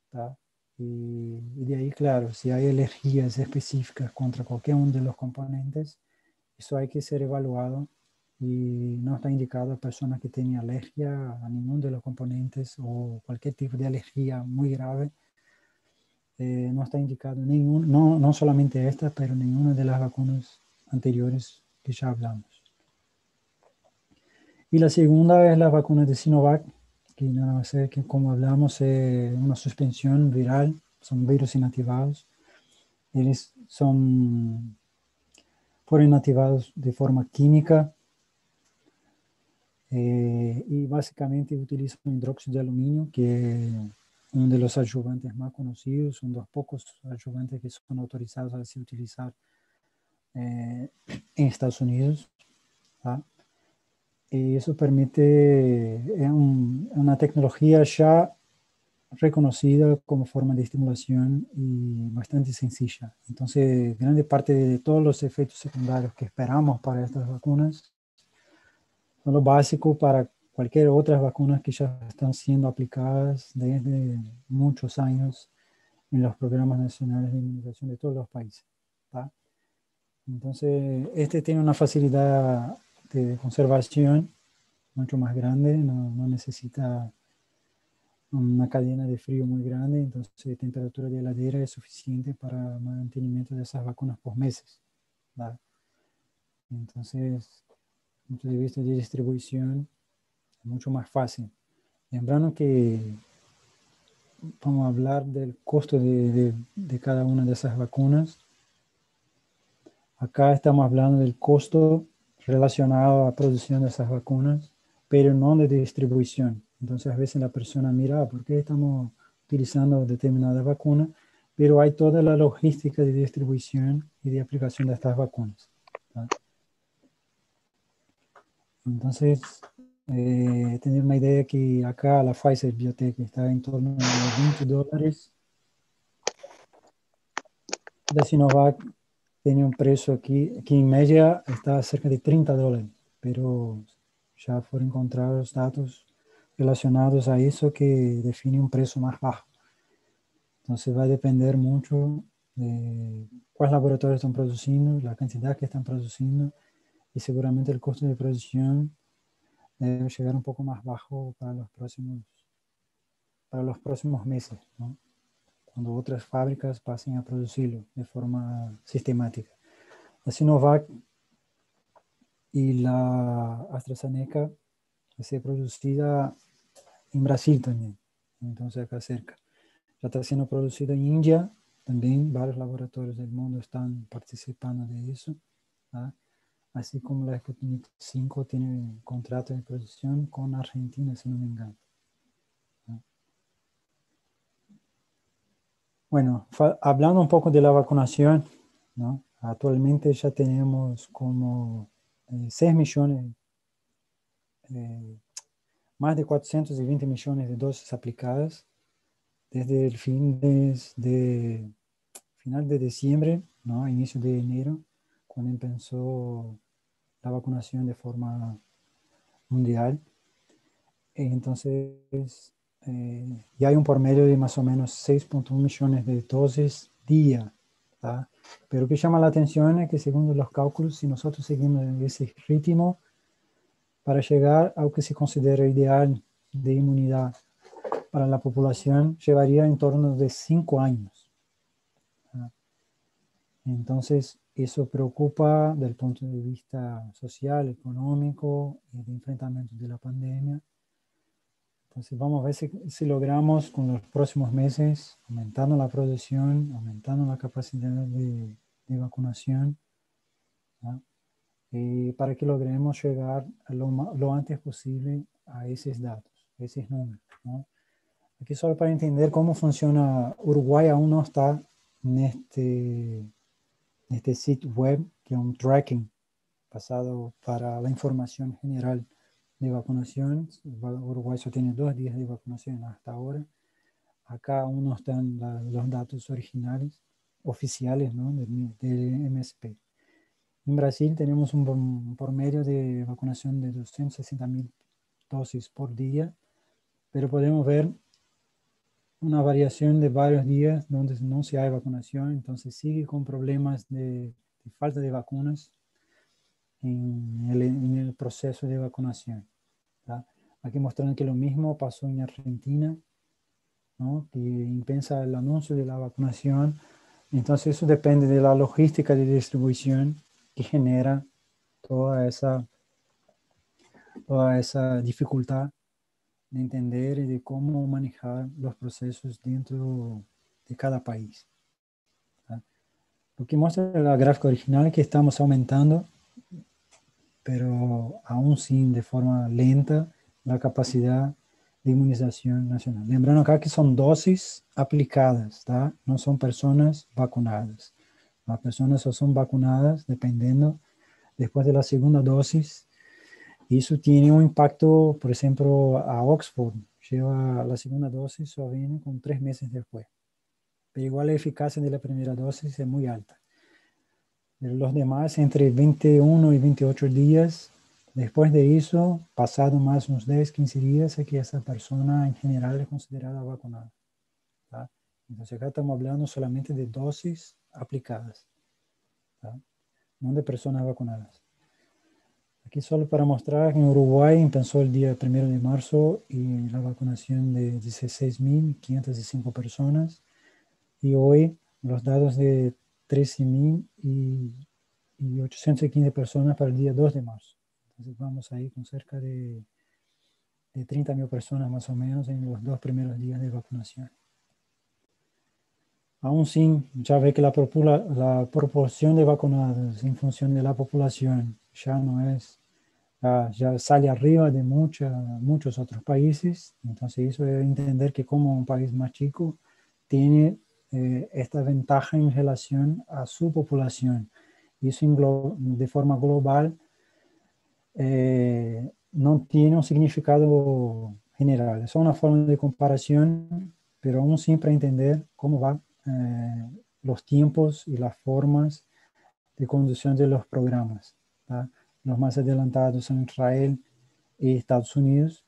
[SPEAKER 1] ¿tá? Y de ahí, claro, si hay alergias específicas contra cualquier uno de los componentes, eso hay que ser evaluado y no está indicado a personas que tienen alergia a ninguno de los componentes o cualquier tipo de alergia muy grave. No está indicado no solamente esta, pero ninguna de las vacunas anteriores que ya hablamos. Y la segunda es la vacuna de Sinovac, que nada más es que, como hablamos, es una suspensión viral, son virus inactivados. Ellos fueron inactivados de forma química y básicamente utilizan hidróxido de aluminio, que es uno de los adjuvantes más conocidos, son los pocos adjuvantes que son autorizados a se utilizar en Estados Unidos. ¿tá? Y eso permite, es una tecnología ya reconocida como forma de estimulación y bastante sencilla. Entonces, grande parte de todos los efectos secundarios que esperamos para estas vacunas son lo básico para cualquier otras vacunas que ya están siendo aplicadas desde muchos años en los programas nacionales de inmunización de todos los países. ¿tá? Entonces, este tiene una facilidad de conservación mucho más grande, no necesita una cadena de frío muy grande, entonces temperatura de heladera es suficiente para mantenimiento de esas vacunas por meses. ¿tá? Entonces, desde el punto de vista de distribución, es mucho más fácil. Lembrando que vamos a hablar del costo de cada una de esas vacunas. Acá estamos hablando del costo relacionado a la producción de esas vacunas, pero no de distribución. Entonces, a veces la persona mira, ¿por qué estamos utilizando determinada vacuna? Pero hay toda la logística de distribución y de aplicación de estas vacunas. ¿tá? Entonces, tener una idea que acá la Pfizer Biotech está en torno a $20. La Sinovac tiene un precio aquí, que en media está cerca de $30, pero ya fueron encontrados datos relacionados a eso que define un precio más bajo. Entonces va a depender mucho de cuáles laboratorios están produciendo, la cantidad que están produciendo y seguramente el costo de producción debe llegar un poco más bajo para los próximos meses, ¿no? Cuando otras fábricas pasen a producirlo de forma sistemática. La Sinovac y la AstraZeneca va a ser producida en Brasil también, entonces acá cerca. Ya está siendo producido en India, también varios laboratorios del mundo están participando de eso. ¿tá? Así como la Sputnik 5 tiene contrato de producción con Argentina, si no me engaño. ¿tá? Bueno, hablando un poco de la vacunación, ¿no? Actualmente ya tenemos como 6 millones, más de 420 millones de dosis aplicadas desde el final de diciembre, ¿no? Inicio de enero, cuando empezó la vacunación de forma mundial. Entonces, ya hay un promedio de más o menos 6.1 millones de dosis día. ¿tá? Pero lo que llama la atención es que según los cálculos, si nosotros seguimos ese ritmo, para llegar a lo que se considera ideal de inmunidad para la población, llevaría en torno de 5 años. ¿tá? Entonces, eso preocupa desde el punto de vista social, económico y de enfrentamiento de la pandemia. Entonces vamos a ver si logramos con los próximos meses, aumentando la producción, aumentando la capacidad de vacunación, ¿no? Para que logremos llegar lo antes posible a esos datos, a esos números, ¿no? Aquí solo para entender cómo funciona, Uruguay aún no está en este sitio web, que es un tracking pasado para la información general de vacunación. Uruguay solo tiene 2 días de vacunación hasta ahora. Acá aún no están los datos originales, oficiales, ¿no? del MSP. En Brasil tenemos un promedio de vacunación de 260.000 dosis por día, pero podemos ver una variación de varios días donde no se hay vacunación, entonces sigue con problemas de falta de vacunas en el proceso de vacunación, ¿tá? Aquí mostrando que lo mismo pasó en Argentina, ¿no? Que impensa el anuncio de la vacunación. Entonces eso depende de la logística de distribución que genera toda esa dificultad de entender y de cómo manejar los procesos dentro de cada país, ¿tá? Lo que muestra la gráfica original es que estamos aumentando, pero aún sin de forma lenta, la capacidad de inmunización nacional. Lembrando acá que son dosis aplicadas, ¿tá? No son personas vacunadas. Las personas solo son vacunadas dependiendo después de la segunda dosis. Eso tiene un impacto, por ejemplo, a Oxford. Lleva la segunda dosis, solo viene con 3 meses después. Pero igual la eficacia de la primera dosis es muy alta. Los demás, entre 21 y 28 días. Después de eso, pasado más unos 10, 15 días, es que esa persona en general es considerada vacunada, ¿tá? Entonces acá estamos hablando solamente de dosis aplicadas, ¿tá? No de personas vacunadas. Aquí solo para mostrar que en Uruguay empezó el día 1 de marzo y la vacunación de 16.505 personas. Y hoy los datos de 13.815 personas para el día 2 de marzo. Entonces vamos ahí con cerca de 30.000 personas más o menos en los 2 primeros días de vacunación. Aún sin, ya ve que la proporción de vacunados en función de la población ya no es, ya sale arriba de muchos otros países. Entonces eso es entender que como un país más chico tiene esta ventaja en relación a su población. Y eso de forma global no tiene un significado general. Es una forma de comparación, pero aún siempre entender cómo van los tiempos y las formas de conducción de los programas, ¿tá? Los más adelantados son Israel y Estados Unidos,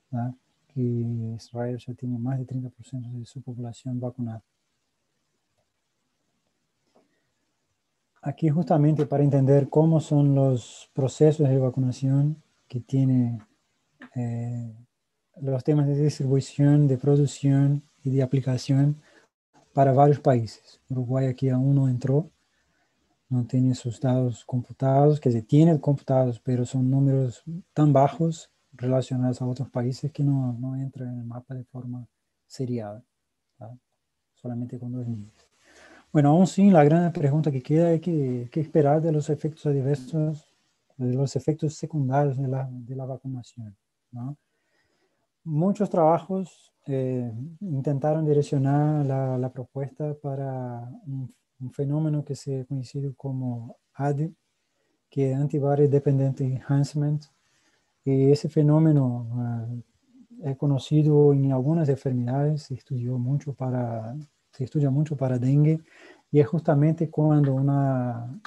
[SPEAKER 1] ¿tá? Que Israel ya tiene más de 30% de su población vacunada. Aquí justamente para entender cómo son los procesos de vacunación que tiene los temas de distribución, de producción y de aplicación para varios países. Uruguay aquí aún no entró, no tiene sus datos computados, que se tienen computados, pero son números tan bajos relacionados a otros países que no entran en el mapa de forma seriada, ¿tá? Solamente con 2 niños. Bueno, aún sin, la gran pregunta que queda es qué esperar de los efectos adversos, de los efectos secundarios de la vacunación, ¿no? Muchos trabajos intentaron direccionar la propuesta para un fenómeno que se ha conocido como ADE, que es Antibody Dependent Enhancement. Y ese fenómeno es conocido en algunas enfermedades, se estudia mucho para dengue, y es justamente cuando una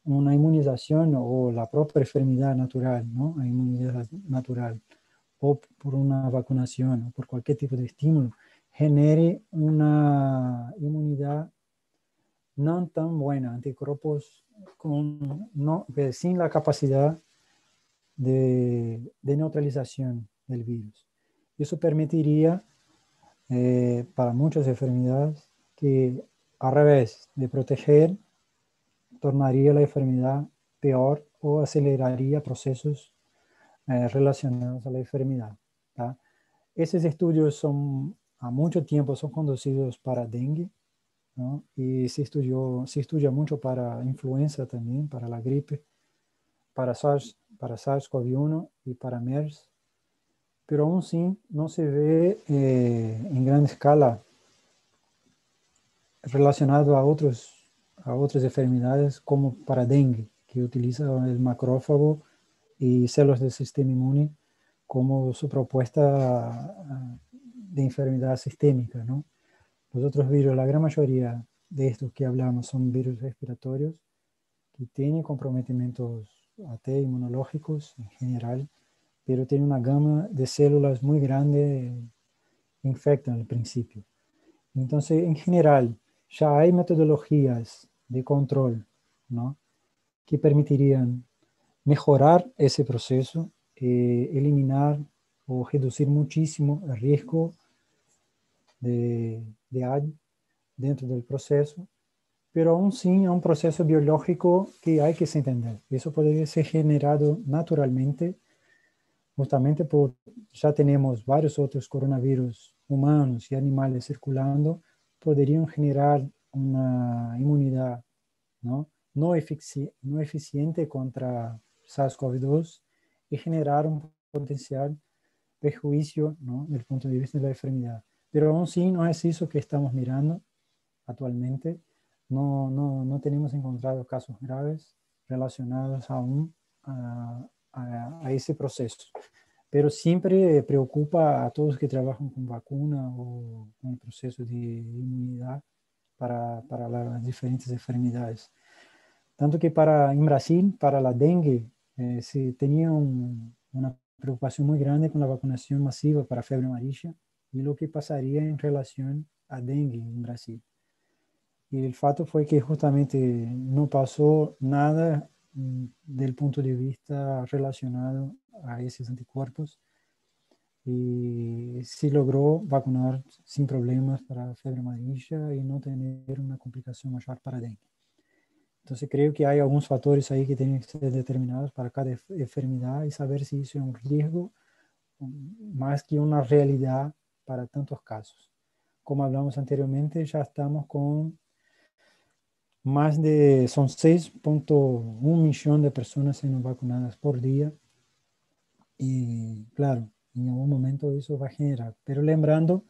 [SPEAKER 1] inmunización o la propia enfermedad natural, ¿no? La inmunidad natural, o por una vacunación o por cualquier tipo de estímulo, genere una inmunidad no tan buena, anticuerpos sin la capacidad de neutralización del virus. Eso permitiría para muchas enfermedades que al revés de proteger, tornaría la enfermedad peor o aceleraría procesos relacionados a la enfermedad, ¿tá? Esos estudios a mucho tiempo son conducidos para dengue, ¿no? Y se estudia mucho para influenza también, para la gripe, para SARS-CoV-1 y para MERS, pero aún sí no se ve en gran escala relacionado a otras enfermedades como para dengue, que utiliza el macrófago y células del sistema inmune como su propuesta de enfermedad sistémica, ¿no? Los otros virus, la gran mayoría de estos que hablamos son virus respiratorios que tienen comprometimientos AT inmunológicos en general, pero tienen una gama de células muy grande que infectan al principio. Entonces, en general, ya hay metodologías de control, ¿no?, que permitirían mejorar ese proceso, eliminar o reducir muchísimo el riesgo de AD dentro del proceso, pero aún sí es un proceso biológico que hay que entender. Eso podría ser generado naturalmente, justamente por ya tenemos varios otros coronavirus humanos y animales circulando, podrían generar una inmunidad no eficiente contra SARS-CoV-2 y generar un potencial perjuicio, ¿no?, desde el punto de vista de la enfermedad. Pero aún sí no es eso que estamos mirando actualmente. No tenemos encontrado casos graves relacionados aún a ese proceso. Pero siempre preocupa a todos que trabajan con vacuna o con el proceso de inmunidad para las diferentes enfermedades. Tanto que en Brasil, para la dengue, se tenía una preocupación muy grande con la vacunación masiva para fiebre amarilla y lo que pasaría en relación a dengue en Brasil. Y el fato fue que justamente no pasó nada del punto de vista relacionado a esos anticuerpos y se logró vacunar sin problemas para fiebre amarilla y no tener una complicación mayor para dengue. Entonces creo que hay algunos factores ahí que tienen que ser determinados para cada enfermedad y saber si eso es un riesgo más que una realidad para tantos casos. Como hablamos anteriormente, ya estamos con son 6.1 millones de personas siendo vacunadas por día. Y claro, en algún momento eso va a generar. Pero lembrando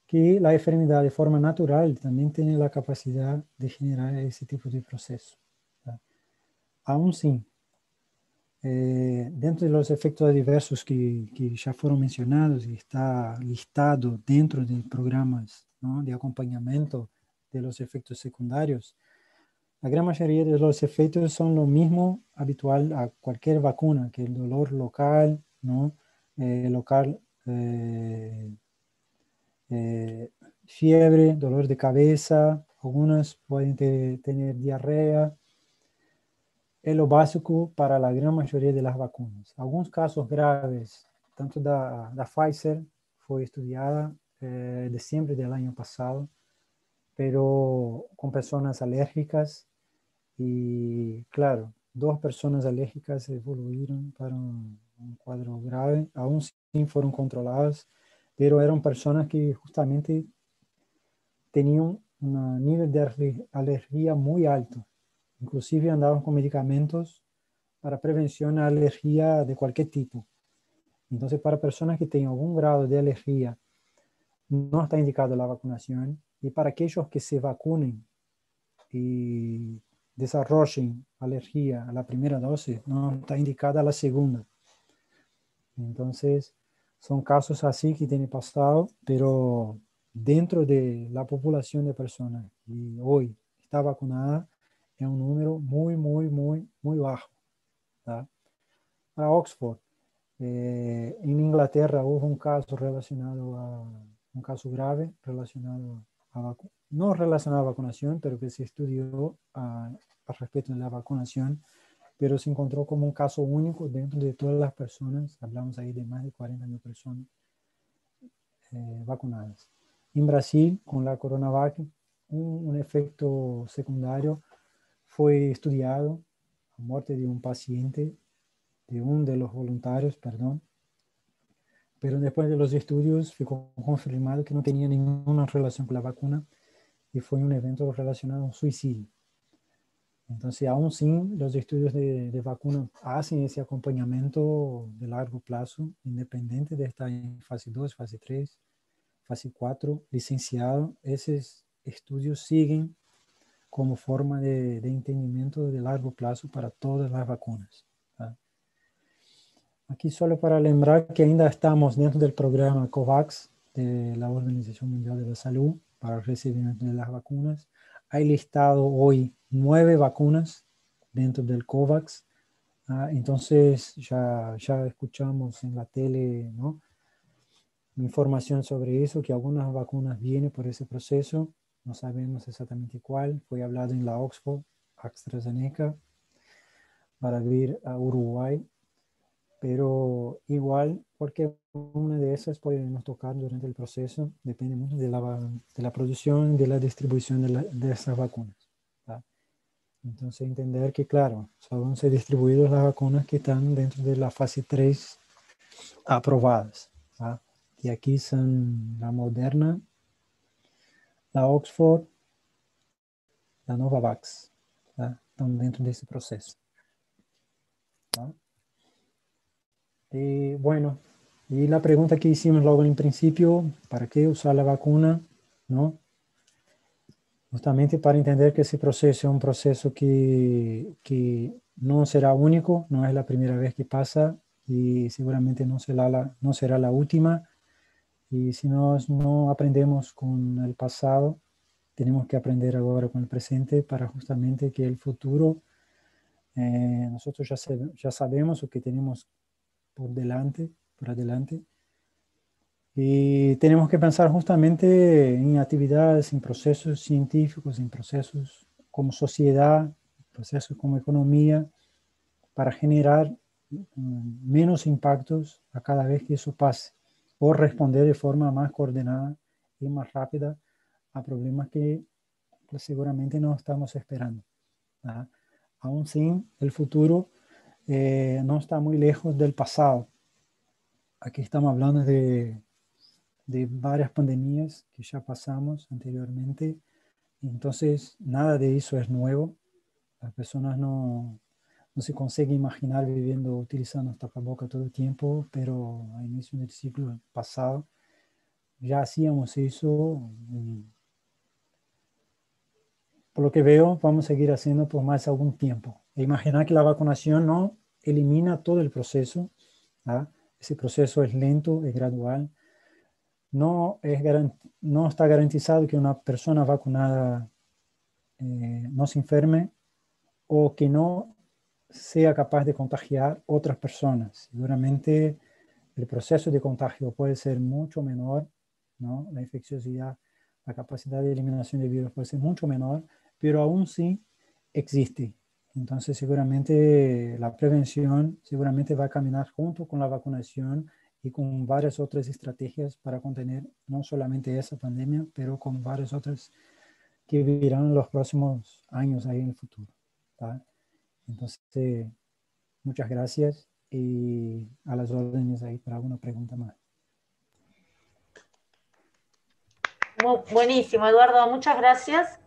[SPEAKER 1] que la enfermedad de forma natural también tiene la capacidad de generar ese tipo de proceso. ¿Tá? Aún sí, dentro de los efectos adversos que ya fueron mencionados y está listado dentro de programas, ¿no?, de acompañamiento de los efectos secundarios, la gran mayoría de los efectos son lo mismo habitual a cualquier vacuna, que el dolor local, ¿no? Local, fiebre, dolor de cabeza, algunas pueden tener diarrea. Es lo básico para la gran mayoría de las vacunas. Algunos casos graves, tanto da Pfizer, fue estudiada en diciembre del año pasado, pero con personas alérgicas. Y claro, 2 personas alérgicas evoluyeron para un cuadro grave, aún sin fueron controladas, pero eran personas que justamente tenían un nivel de alergia muy alto. Inclusive andaban con medicamentos para prevención a alergia de cualquier tipo. Entonces, para personas que tengan algún grado de alergia, no está indicada la vacunación. Y para aquellos que se vacunen y desarrollen alergia a la primera dosis, no está indicada la segunda. Entonces, son casos así que tienen pasado, pero dentro de la población de personas que hoy está vacunada, es un número muy bajo. ¿Tá? Para Oxford, en Inglaterra hubo un caso un caso grave relacionado no relacionado a vacunación, pero que se estudió al respecto de la vacunación, pero se encontró como un caso único dentro de todas las personas, hablamos ahí de más de 40.000 personas vacunadas. En Brasil, con la Coronavac, un efecto secundario fue estudiado, la muerte de un paciente, de uno de los voluntarios, perdón, pero después de los estudios ficou confirmado que no tenía ninguna relación con la vacuna y fue un evento relacionado a un suicidio. Entonces, aún sin los estudios de vacuna hacen ese acompañamiento de largo plazo, independiente de estar en fase 2, fase 3, fase 4, licenciado, esos estudios siguen como forma de entendimiento de largo plazo para todas las vacunas. ¿Tá? Aquí solo para lembrar que ainda estamos dentro del programa COVAX de la Organización Mundial de la Salud para el recibimiento de las vacunas. Hay listado hoy 9 vacunas dentro del COVAX. Entonces ya escuchamos en la tele, ¿no?, información sobre eso, que algunas vacunas vienen por ese proceso. No sabemos exactamente cuál. Fue hablado en la Oxford, AstraZeneca, para vir a Uruguay. Pero igual, porque una de esas podemos tocar durante el proceso, depende mucho de la producción y de la distribución de esas vacunas. ¿Tá? Entonces, entender que, claro, solo van a ser distribuidas las vacunas que están dentro de la fase 3 aprobadas. ¿Tá? Y aquí son la Moderna, la Oxford, la Novavax. ¿Tá? Están dentro de ese proceso. ¿Tá? Bueno, y la pregunta que hicimos luego en principio, ¿para qué usar la vacuna? ¿No? Justamente para entender que ese proceso es un proceso que no será único, no es la primera vez que pasa y seguramente no será la última. Y si no aprendemos con el pasado, tenemos que aprender ahora con el presente para justamente que el futuro, nosotros ya sabemos lo que tenemos por adelante. Y tenemos que pensar justamente en actividades, en procesos científicos, en procesos como sociedad, procesos como economía, para generar menos impactos a cada vez que eso pase, o responder de forma más coordinada y más rápida a problemas que pues, seguramente no estamos esperando. ¿Tá? Aún sin el futuro no está muy lejos del pasado. Aquí estamos hablando de varias pandemias que ya pasamos anteriormente. Entonces, nada de eso es nuevo. Las personas no se consiguen imaginar viviendo, utilizando tapabocas todo el tiempo, pero a inicio del siglo pasado ya hacíamos eso. Por lo que veo, vamos a seguir haciendo por más algún tiempo. E imaginar que la vacunación no elimina todo el proceso. ¿Ah? Ese proceso es lento, es gradual. No está garantizado que una persona vacunada no se enferme o que no sea capaz de contagiar otras personas. Seguramente el proceso de contagio puede ser mucho menor, ¿no? La infecciosidad, la capacidad de eliminación de virus puede ser mucho menor, pero aún sí existe. Entonces seguramente la prevención seguramente va a caminar junto con la vacunación y con varias otras estrategias para contener no solamente esa pandemia, pero con varias otras que vivirán en los próximos años ahí en el futuro. ¿Tá? Entonces, muchas gracias y a las órdenes ahí para alguna pregunta más.
[SPEAKER 2] Buenísimo, Eduardo, muchas gracias.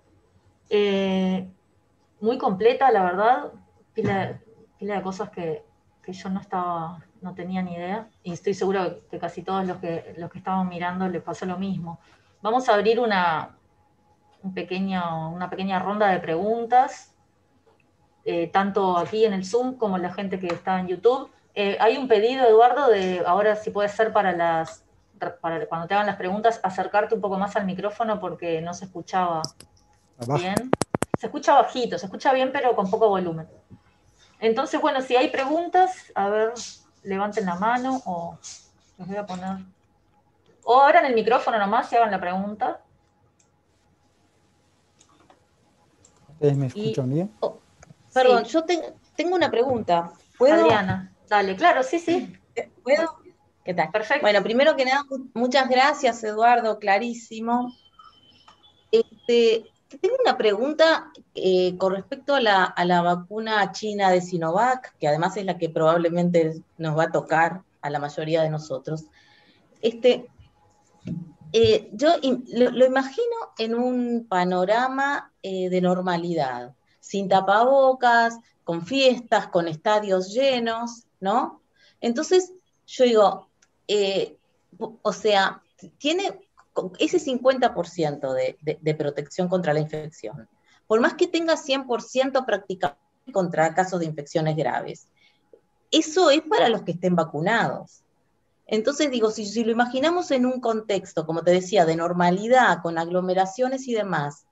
[SPEAKER 2] Muy completa, la verdad. Pila de cosas que yo no tenía ni idea. Y estoy seguro que casi todos los que estaban mirando les pasó lo mismo. Vamos a abrir una pequeña ronda de preguntas, tanto aquí en el Zoom como la gente que está en YouTube. Hay un pedido, Eduardo, de ahora si puede ser para cuando te hagan las preguntas, acercarte un poco más al micrófono porque no se escuchaba bien. Se escucha bajito, se escucha bien, pero con poco volumen. Entonces, bueno, si hay preguntas, a ver, levanten la mano o les voy a poner... O abran el micrófono nomás y hagan la pregunta.
[SPEAKER 3] ¿Ustedes me escuchan bien?
[SPEAKER 4] Perdón,
[SPEAKER 2] Sí.
[SPEAKER 4] yo tengo una pregunta. ¿Puedo?
[SPEAKER 2] Adriana, dale, claro, sí.
[SPEAKER 4] ¿Puedo? ¿Qué tal?
[SPEAKER 2] Perfecto.
[SPEAKER 4] Bueno, primero que nada, muchas gracias, Eduardo, clarísimo. Tengo una pregunta con respecto a la vacuna china de Sinovac, que además es la que probablemente nos va a tocar a la mayoría de nosotros. Lo imagino en un panorama de normalidad, sin tapabocas, con fiestas, con estadios llenos, ¿no? Entonces, yo digo, eh, o sea, tiene ese 50% de protección contra la infección. Por más que tenga 100% prácticamente contra casos de infecciones graves. Eso es para los que estén vacunados. Entonces digo, si lo imaginamos en un contexto, como te decía, de normalidad, con aglomeraciones y demás,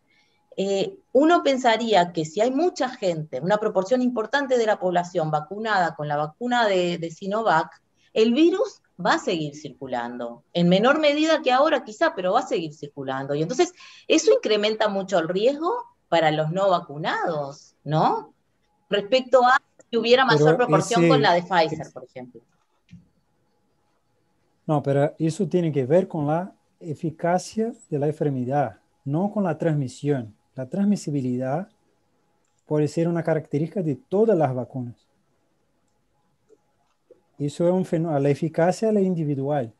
[SPEAKER 4] uno pensaría que si hay mucha gente, una proporción importante de la población vacunada con la vacuna de Sinovac, el virus va a seguir circulando, en menor medida que ahora quizá, pero va a seguir circulando. Y entonces eso incrementa mucho el riesgo para los no vacunados, ¿no? Respecto a si hubiera mayor
[SPEAKER 1] Pero
[SPEAKER 4] proporción con la de Pfizer, por ejemplo.
[SPEAKER 1] no, pero eso tiene que ver con la eficacia de la enfermedad, no con la transmisión. La transmisibilidad puede ser una característica de todas las vacunas. Eso es un fenómeno. La eficacia es la individual.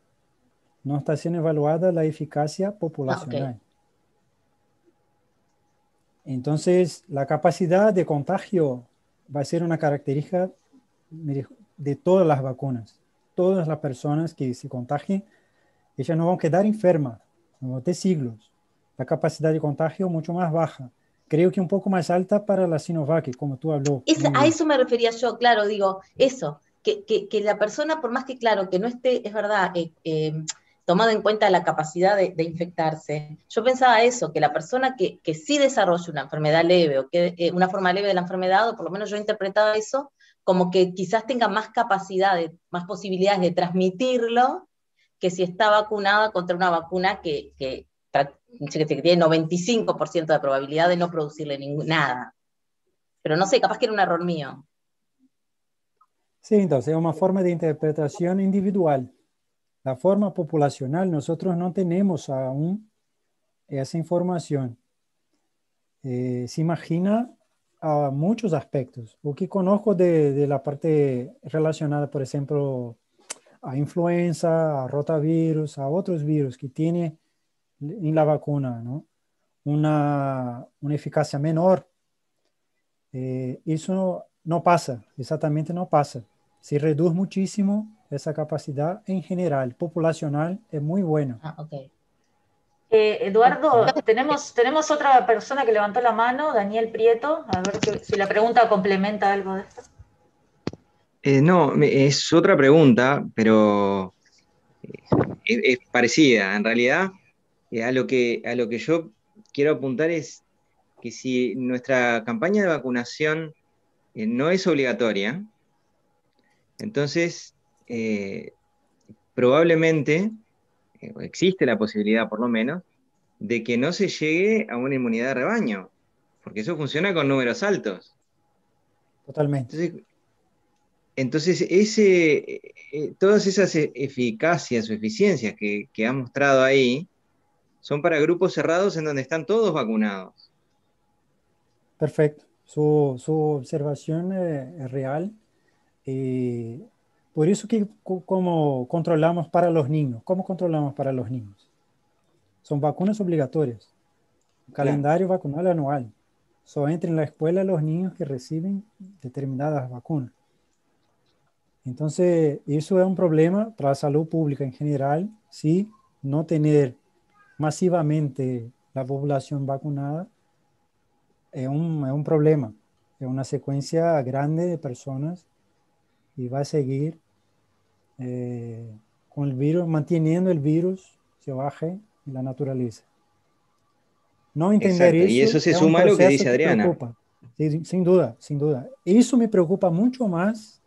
[SPEAKER 1] No está siendo evaluada la eficacia poblacional.
[SPEAKER 4] Okay.
[SPEAKER 1] Entonces, la capacidad de contagio va a ser una característica de todas las vacunas. Todas las personas que se contagien, ellas no van a quedar enfermas, no van a tener siglos. La capacidad de contagio mucho más baja. Creo que un poco más alta para la Sinovac, como tú habló.
[SPEAKER 4] A eso me refería yo, claro, digo, eso, que la persona, por más que, claro, que no esté, es verdad, tomado en cuenta la capacidad de infectarse, yo pensaba eso, que la persona que sí desarrolla una enfermedad leve, o que una forma leve de la enfermedad, o por lo menos yo interpretaba eso, como que quizás tenga más capacidad, más posibilidades de transmitirlo, que si está vacunada contra una vacuna que tiene 95% de probabilidad de no producirle nada. Pero no sé, capaz que era un error mío.
[SPEAKER 1] Sí, entonces es una forma de interpretación individual. La forma populacional, nosotros no tenemos aún esa información. Se imagina a muchos aspectos. O que conozco de la parte relacionada, por ejemplo, a influenza, a rotavirus, a otros virus que tiene en la vacuna, ¿no? Una eficacia menor. Eso no pasa, exactamente no pasa. Se reduce muchísimo esa capacidad en general, populacional, es muy bueno.
[SPEAKER 4] Ah, ok.
[SPEAKER 2] Eduardo, tenemos otra persona que levantó la mano, Daniel Prieto, a ver si la pregunta complementa algo de esto.
[SPEAKER 5] No, es otra pregunta, pero es parecida. En realidad, a lo que yo quiero apuntar es que si nuestra campaña de vacunación no es obligatoria, entonces probablemente, existe la posibilidad por lo menos, de que no se llegue a una inmunidad de rebaño, porque eso funciona con números altos.
[SPEAKER 1] Totalmente.
[SPEAKER 5] Entonces, todas esas eficacias o eficencias que ha mostrado ahí son para grupos cerrados en donde están todos vacunados.
[SPEAKER 1] Perfecto. Su observación es real. Por eso que como controlamos para los niños. ¿Cómo controlamos para los niños? Son vacunas obligatorias. Calendario vacunal anual. Solo entran en la escuela los niños que reciben determinadas vacunas. Entonces, eso es un problema para la salud pública en general, si no tener masivamente la población vacunada es un problema, es una secuencia grande de personas y va a seguir con el virus, manteniendo el virus se baje en la naturaleza. No entender
[SPEAKER 5] Exacto, y eso se
[SPEAKER 1] es un
[SPEAKER 5] suma a lo que
[SPEAKER 1] proceso
[SPEAKER 5] dice
[SPEAKER 1] que
[SPEAKER 5] Adriana.
[SPEAKER 1] preocupa. Sí, sin duda, sin duda. Eso me preocupa mucho más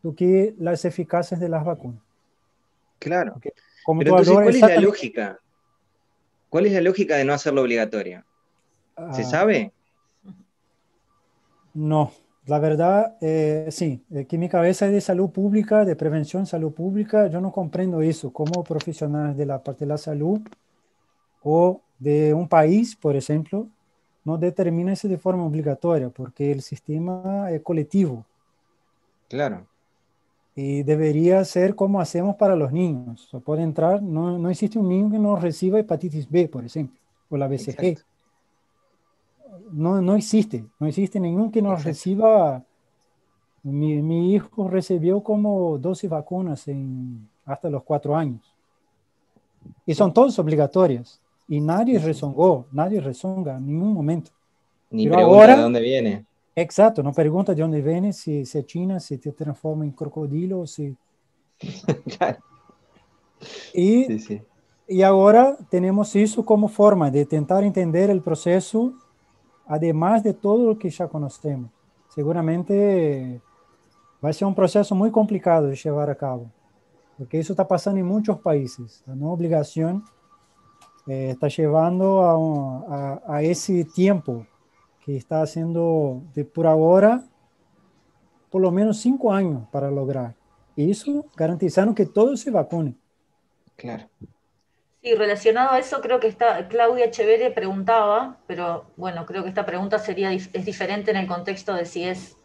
[SPEAKER 1] do que las eficacias de las vacunas.
[SPEAKER 5] Claro.
[SPEAKER 1] Porque, como
[SPEAKER 5] Pero
[SPEAKER 1] tú
[SPEAKER 5] entonces,
[SPEAKER 1] habló,
[SPEAKER 5] ¿cuál es la
[SPEAKER 1] exactamente.
[SPEAKER 5] lógica? ¿Cuál es la lógica de no hacerlo obligatorio? ¿Se sabe?
[SPEAKER 1] No, la verdad, sí, que mi cabeza es de salud pública, de prevención, salud pública, yo no comprendo eso como profesional de la parte de la salud o de un país, por ejemplo, no determina eso de forma obligatoria porque el sistema es colectivo.
[SPEAKER 5] Claro.
[SPEAKER 1] Y debería ser como hacemos para los niños. O puede entrar, no existe un niño que no reciba hepatitis B, por ejemplo, o la BCG.
[SPEAKER 5] Exacto,
[SPEAKER 1] No existe, no existe ningún que no
[SPEAKER 5] exacto.
[SPEAKER 1] reciba. Mi hijo recibió como 12 vacunas hasta los 4 años. Y son
[SPEAKER 5] Sí,
[SPEAKER 1] todas obligatorias. Y nadie
[SPEAKER 5] sí, sí.
[SPEAKER 1] rezongó, nadie rezonga en ningún momento.
[SPEAKER 5] Ni
[SPEAKER 1] Pero
[SPEAKER 5] pregunta de
[SPEAKER 1] ahora,
[SPEAKER 5] dónde viene.
[SPEAKER 1] exacto, no pregunta de dónde viene, si es China, si te transforma en crocodilo,
[SPEAKER 5] Claro.
[SPEAKER 1] Y,
[SPEAKER 5] Sí, sí.
[SPEAKER 1] y ahora tenemos eso como forma de intentar entender el proceso, además de todo lo que ya conocemos. Seguramente va a ser un proceso muy complicado de llevar a cabo, porque eso está pasando en muchos países. La nueva obligación está llevando a ese tiempo que está haciendo de por ahora por lo menos 5 años para lograr. Y eso garantizando que todos se vacunen.
[SPEAKER 5] Claro.
[SPEAKER 2] Sí, relacionado a eso, creo que está Claudia Echeverre preguntaba, pero bueno, creo que esta pregunta es diferente en el contexto de si es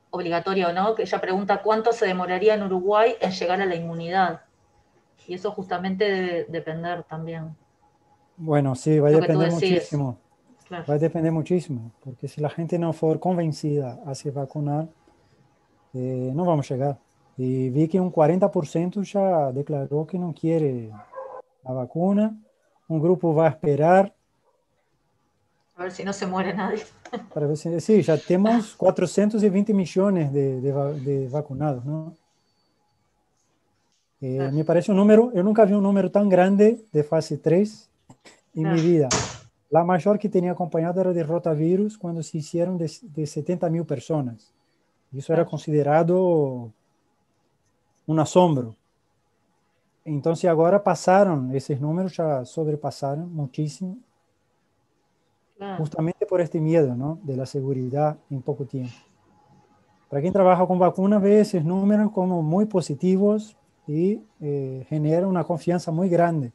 [SPEAKER 2] obligatoria o no, que ella pregunta cuánto se demoraría en Uruguay en llegar a la inmunidad. Y eso justamente debe depender también.
[SPEAKER 1] Bueno, sí, va a
[SPEAKER 2] Lo que tú
[SPEAKER 1] depender
[SPEAKER 2] decís.
[SPEAKER 1] muchísimo.
[SPEAKER 2] Claro.
[SPEAKER 1] Va a depender muchísimo, porque si la gente no for convencida a se vacunar, no vamos a llegar. Y vi que un 40% ya declaró que no quiere la vacuna. Un grupo va a esperar
[SPEAKER 2] A ver si no se muere nadie.
[SPEAKER 1] para ver si... Sí, ya tenemos 420 millones de vacunados, ¿no?
[SPEAKER 2] Claro,
[SPEAKER 1] Me parece un número, yo nunca vi un número tan grande de fase 3 en mi
[SPEAKER 2] claro,
[SPEAKER 1] vida. La mayor que tenía acompañado era de rotavirus cuando se hicieron de 70.000 personas. Y eso era
[SPEAKER 2] claro,
[SPEAKER 1] considerado un asombro. Entonces ahora pasaron, esos números ya sobrepasaron muchísimo,
[SPEAKER 2] claro.
[SPEAKER 1] justamente por este miedo, ¿no? De la seguridad en poco tiempo. Para quien trabaja con vacunas ve esos números como muy positivos y genera una confianza muy grande.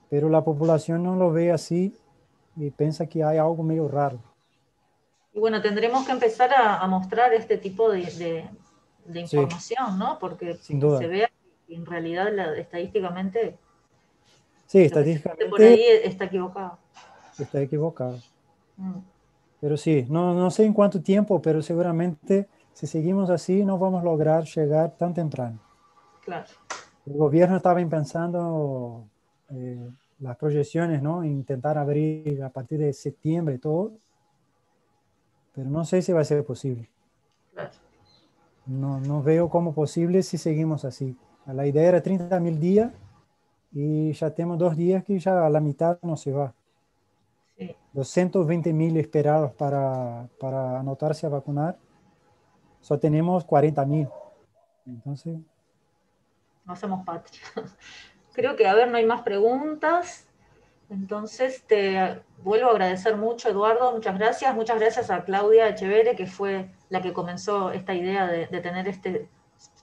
[SPEAKER 1] Pero la población no lo ve así y piensa que hay algo medio raro.
[SPEAKER 2] Y bueno, tendremos que empezar a mostrar este tipo de
[SPEAKER 1] Sí,
[SPEAKER 2] información, ¿no? Porque
[SPEAKER 1] sin
[SPEAKER 2] que se
[SPEAKER 1] duda.
[SPEAKER 2] vea que en realidad estadísticamente
[SPEAKER 1] Sí,
[SPEAKER 2] lo que se dice por
[SPEAKER 1] estadísticamente
[SPEAKER 2] ahí está equivocado.
[SPEAKER 1] está equivocado.
[SPEAKER 2] Mm,
[SPEAKER 1] Pero sí, no sé en cuánto tiempo, pero seguramente si seguimos así no vamos a lograr llegar tan temprano.
[SPEAKER 2] claro.
[SPEAKER 1] El gobierno estaba pensando las proyecciones, ¿no? Intentar abrir a partir de septiembre todo, pero no sé si va a ser posible.
[SPEAKER 2] Claro.
[SPEAKER 1] No veo como posible si seguimos así. La idea era 30.000 días y ya tenemos 2 días que ya a la mitad no se va.
[SPEAKER 2] Sí.
[SPEAKER 1] 220.000 esperados para anotarse a vacunar, solo tenemos 40.000. Entonces,
[SPEAKER 2] No hacemos patria. Creo que, a ver, no hay más preguntas. Entonces, te vuelvo a agradecer mucho, Eduardo. Muchas gracias. Muchas gracias a Claudia Echeverre, que fue la que comenzó esta idea de tener este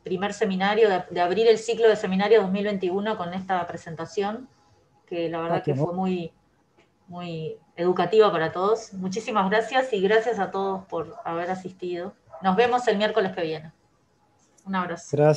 [SPEAKER 2] primer seminario, de abrir el ciclo de seminario 2021 con esta presentación, que la verdad
[SPEAKER 1] qué
[SPEAKER 2] que
[SPEAKER 1] honor.
[SPEAKER 2] fue muy, muy educativa para todos. Muchísimas gracias y gracias a todos por haber asistido. Nos vemos el miércoles que viene. Un abrazo.
[SPEAKER 1] Gracias.